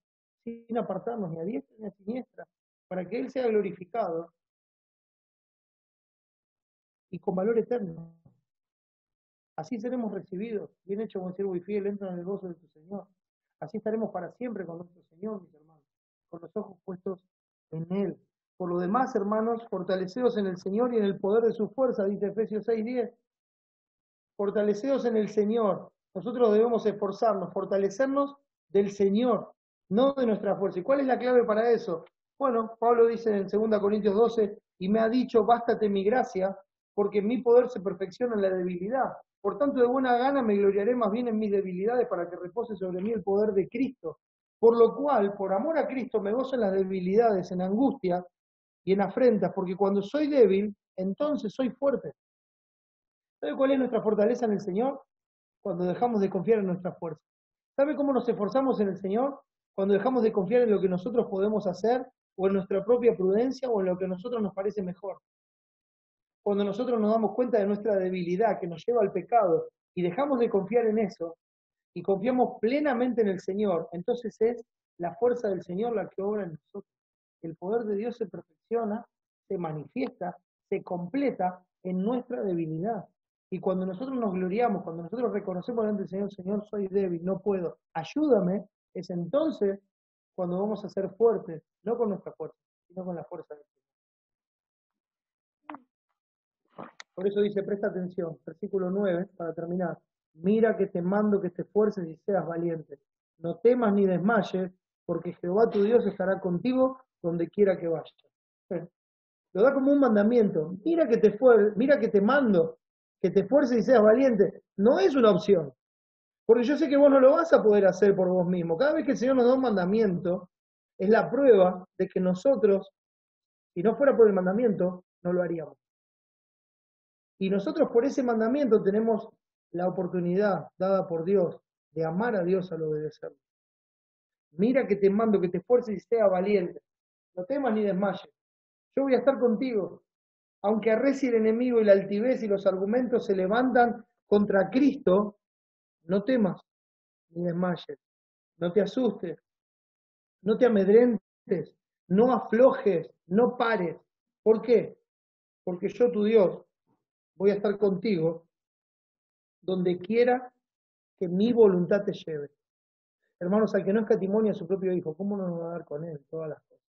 sin apartarnos ni a diestra ni a siniestra, para que Él sea glorificado y con valor eterno. Así seremos recibidos. Bien hecho, buen siervo y fiel, entra en el gozo de tu Señor. Así estaremos para siempre con nuestro Señor, mis hermanos, con los ojos puestos en Él. Por lo demás, hermanos, fortaleceos en el Señor y en el poder de su fuerza, dice Efesios 6:10. Fortaleceos en el Señor. Nosotros debemos esforzarnos, fortalecernos del Señor, no de nuestra fuerza. ¿Y cuál es la clave para eso? Bueno, Pablo dice en 2 Corintios 12, y me ha dicho, bástate mi gracia, porque mi poder se perfecciona en la debilidad. Por tanto, de buena gana me gloriaré más bien en mis debilidades para que repose sobre mí el poder de Cristo. Por lo cual, por amor a Cristo, me gozo en las debilidades, en angustia y en afrentas, porque cuando soy débil, entonces soy fuerte. ¿Sabe cuál es nuestra fortaleza en el Señor? Cuando dejamos de confiar en nuestra fuerza. ¿Sabe cómo nos esforzamos en el Señor? Cuando dejamos de confiar en lo que nosotros podemos hacer, o en nuestra propia prudencia, o en lo que a nosotros nos parece mejor. Cuando nosotros nos damos cuenta de nuestra debilidad que nos lleva al pecado y dejamos de confiar en eso y confiamos plenamente en el Señor, entonces es la fuerza del Señor la que obra en nosotros. El poder de Dios se perfecciona, se manifiesta, se completa en nuestra debilidad. Y cuando nosotros nos gloriamos, cuando nosotros reconocemos delante del Señor, Señor, soy débil, no puedo, ayúdame, es entonces cuando vamos a ser fuertes, no con nuestra fuerza, sino con la fuerza del Señor. Por eso dice, presta atención, versículo 9, para terminar. Mira que te mando que te esfuerces y seas valiente. No temas ni desmayes, porque Jehová tu Dios estará contigo donde quiera que vayas. Lo da como un mandamiento. Mira que te mando, que te esfuerces y seas valiente. No es una opción. Porque yo sé que vos no lo vas a poder hacer por vos mismo. Cada vez que el Señor nos da un mandamiento, es la prueba de que nosotros, si no fuera por el mandamiento, no lo haríamos. Y nosotros por ese mandamiento tenemos la oportunidad dada por Dios de amar a Dios al obedecerlo. Mira que te mando, que te esfuerces y seas valiente. No temas ni desmayes. Yo voy a estar contigo. Aunque arrecie el enemigo y la altivez y los argumentos se levantan contra Cristo, no temas ni desmayes. No te asustes. No te amedrentes. No aflojes. No pares. ¿Por qué? Porque yo, tu Dios, voy a estar contigo donde quiera que mi voluntad te lleve. Hermanos, al que no escatimonia a su propio Hijo, ¿cómo no nos va a dar con Él todas las cosas?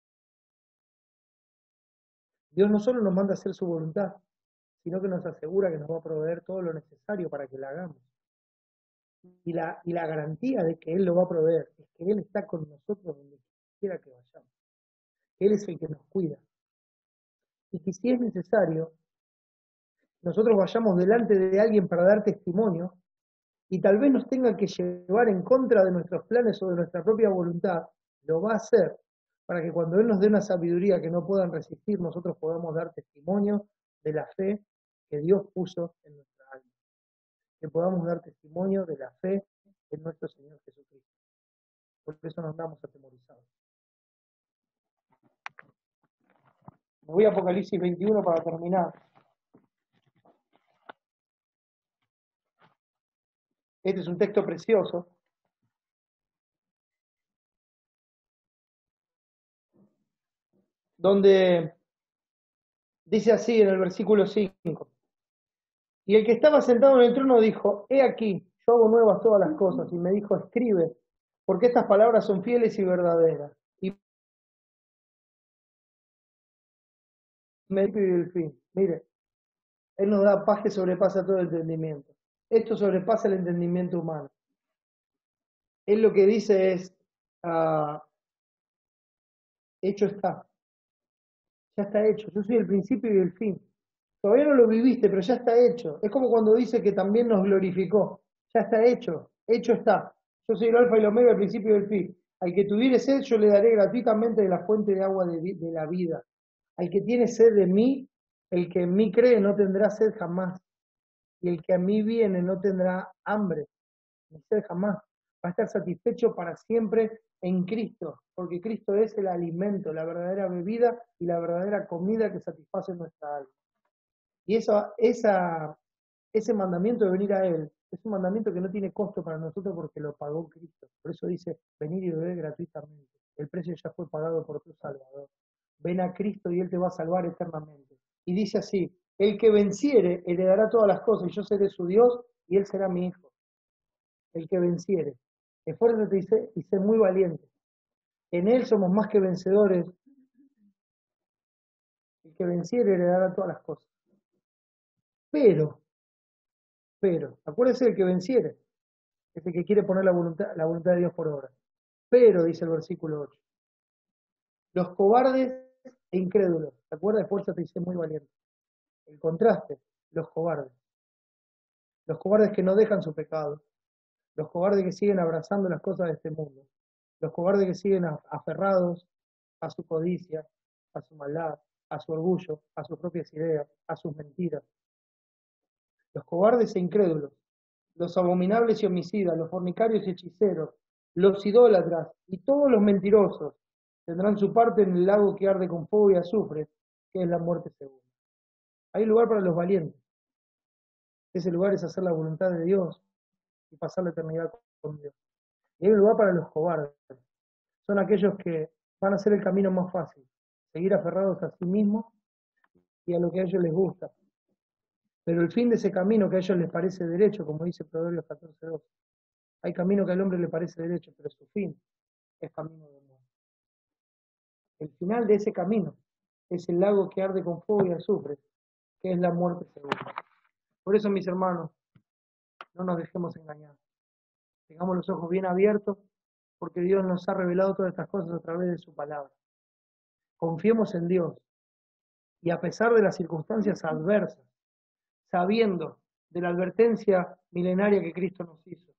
Dios no solo nos manda a hacer su voluntad, sino que nos asegura que nos va a proveer todo lo necesario para que la hagamos. Y la garantía de que Él lo va a proveer es que Él está con nosotros donde quiera que vayamos. Él es el que nos cuida. Y que si es necesario, nosotros vayamos delante de alguien para dar testimonio, y tal vez nos tenga que llevar en contra de nuestros planes o de nuestra propia voluntad, lo va a hacer para que cuando Él nos dé una sabiduría que no puedan resistir, nosotros podamos dar testimonio de la fe que Dios puso en nuestra alma. Que podamos dar testimonio de la fe en nuestro Señor Jesucristo. Por eso no andamos atemorizados. Me voy a Apocalipsis 21 para terminar. Este es un texto precioso, donde dice así en el versículo 5. Y el que estaba sentado en el trono dijo, he aquí, yo hago nuevas todas las cosas. Y me dijo, escribe, porque estas palabras son fieles y verdaderas. Y me dijo, y el fin. Mire, Él nos da paz que sobrepasa todo el entendimiento. Esto sobrepasa el entendimiento humano. Él lo que dice es, hecho está. Ya está hecho. Yo soy el principio y el fin. Todavía no lo viviste, pero ya está hecho. Es como cuando dice que también nos glorificó. Ya está hecho. Hecho está. Yo soy el alfa y el omega, el principio y el fin. Al que tuviere sed, yo le daré gratuitamente de la fuente de agua de la vida. Al que tiene sed de mí, el que en mí cree no tendrá sed jamás. Y el que a mí viene no tendrá hambre, ni sed jamás. Va a estar satisfecho para siempre en Cristo, porque Cristo es el alimento, la verdadera bebida y la verdadera comida que satisface nuestra alma. Y ese mandamiento de venir a Él es un mandamiento que no tiene costo para nosotros porque lo pagó Cristo. Por eso dice, venir y beber gratuitamente. El precio ya fue pagado por tu Salvador. Ven a Cristo y Él te va a salvar eternamente. Y dice así, el que venciere heredará todas las cosas y yo seré su Dios y Él será mi hijo. El que venciere. Esfuérzate y sé muy valiente. En Él somos más que vencedores. El que venciere heredará todas las cosas. Pero, acuérdese del que venciere. Es el que quiere poner la voluntad de Dios por obra. Pero, dice el versículo 8, los cobardes e incrédulos, ¿te acuerdas? Fuerza te dice muy valiente. El contraste, los cobardes que no dejan su pecado, los cobardes que siguen abrazando las cosas de este mundo, los cobardes que siguen aferrados a su codicia, a su maldad, a su orgullo, a sus propias ideas, a sus mentiras. Los cobardes e incrédulos, los abominables y homicidas, los fornicarios y hechiceros, los idólatras y todos los mentirosos tendrán su parte en el lago que arde con fuego y azufre, que es la muerte segunda. Hay lugar para los valientes. Ese lugar es hacer la voluntad de Dios y pasar la eternidad con Dios. Y hay un lugar para los cobardes. Son aquellos que van a hacer el camino más fácil, seguir aferrados a sí mismos y a lo que a ellos les gusta. Pero el fin de ese camino que a ellos les parece derecho, como dice Proverbios 14:12, hay camino que al hombre le parece derecho, pero su fin es camino de muerte. El final de ese camino es el lago que arde con fuego y azufre, que es la muerte segura. Por eso, mis hermanos, no nos dejemos engañar. Tengamos los ojos bien abiertos, porque Dios nos ha revelado todas estas cosas a través de su palabra. Confiemos en Dios y a pesar de las circunstancias adversas, sabiendo de la advertencia milenaria que Cristo nos hizo,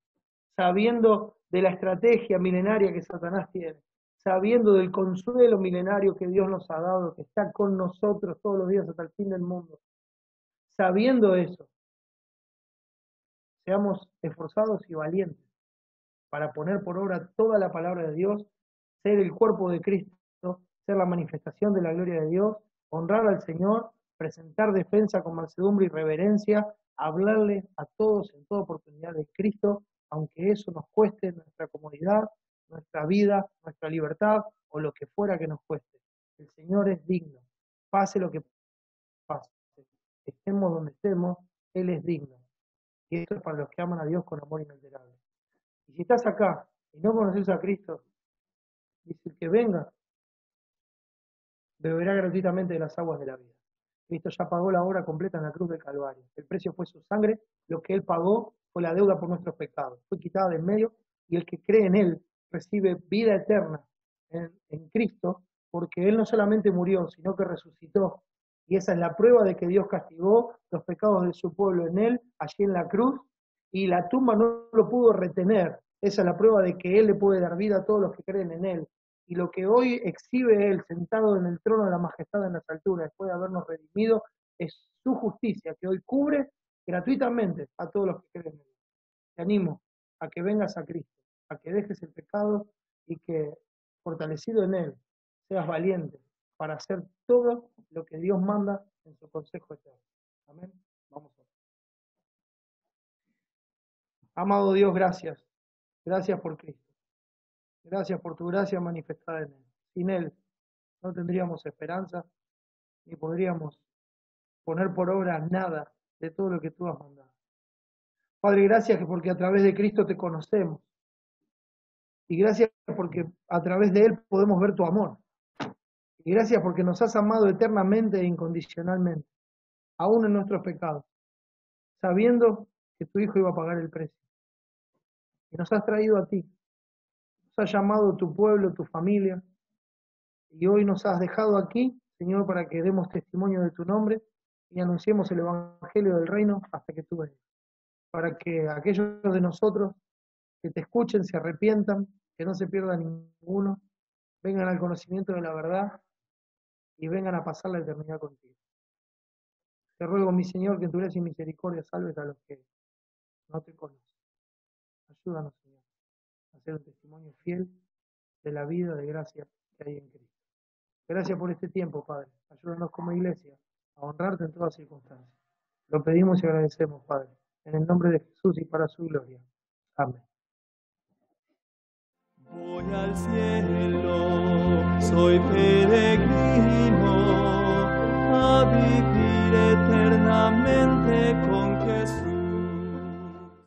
sabiendo de la estrategia milenaria que Satanás tiene, sabiendo del consuelo milenario que Dios nos ha dado, que está con nosotros todos los días hasta el fin del mundo, sabiendo eso, seamos esforzados y valientes para poner por obra toda la palabra de Dios, ser el cuerpo de Cristo, ser la manifestación de la gloria de Dios, honrar al Señor, presentar defensa con mansedumbre y reverencia, hablarle a todos en toda oportunidad de Cristo, aunque eso nos cueste nuestra comodidad, nuestra vida, nuestra libertad o lo que fuera que nos cueste. El Señor es digno, pase lo que pase, estemos donde estemos, Él es digno. Y esto es para los que aman a Dios con amor inalterable. Y si estás acá y no conoces a Cristo, dice el que venga, beberá gratuitamente de las aguas de la vida. Cristo ya pagó la obra completa en la cruz del Calvario. El precio fue su sangre, lo que Él pagó fue la deuda por nuestros pecados. Fue quitada de en medio y el que cree en Él recibe vida eterna en Cristo, porque Él no solamente murió, sino que resucitó. Y esa es la prueba de que Dios castigó los pecados de su pueblo en Él, allí en la cruz, y la tumba no lo pudo retener. Esa es la prueba de que Él le puede dar vida a todos los que creen en Él. Y lo que hoy exhibe Él sentado en el trono de la majestad en las alturas, después de habernos redimido, es su justicia, que hoy cubre gratuitamente a todos los que creen en Él. Te animo a que vengas a Cristo, a que dejes el pecado y que, fortalecido en Él, seas valiente para hacer todo lo que Dios manda en su consejo eterno. Amén. Vamos a ver. Amado Dios, gracias. Gracias por Cristo. Gracias por tu gracia manifestada en Él. Sin Él no tendríamos esperanza ni podríamos poner por obra nada de todo lo que tú has mandado. Padre, gracias porque a través de Cristo te conocemos. Y gracias porque a través de Él podemos ver tu amor. Y gracias porque nos has amado eternamente e incondicionalmente, aún en nuestros pecados, sabiendo que tu Hijo iba a pagar el precio. Y nos has traído a ti. Nos has llamado tu pueblo, tu familia. Y hoy nos has dejado aquí, Señor, para que demos testimonio de tu nombre y anunciemos el Evangelio del Reino hasta que tú vengas. Para que aquellos de nosotros que te escuchen, se arrepientan, que no se pierda ninguno, vengan al conocimiento de la verdad y vengan a pasar la eternidad contigo. Te ruego, mi Señor, que en tu gracia y misericordia salves a los que no te conocen. Ayúdanos, Señor, a ser un testimonio fiel de la vida de gracia que hay en Cristo. Gracias por este tiempo, Padre. Ayúdanos como iglesia a honrarte en todas circunstancias. Lo pedimos y agradecemos, Padre, en el nombre de Jesús y para su gloria. Amén. Voy al cielo, soy peregrino, a vivir eternamente con Jesús.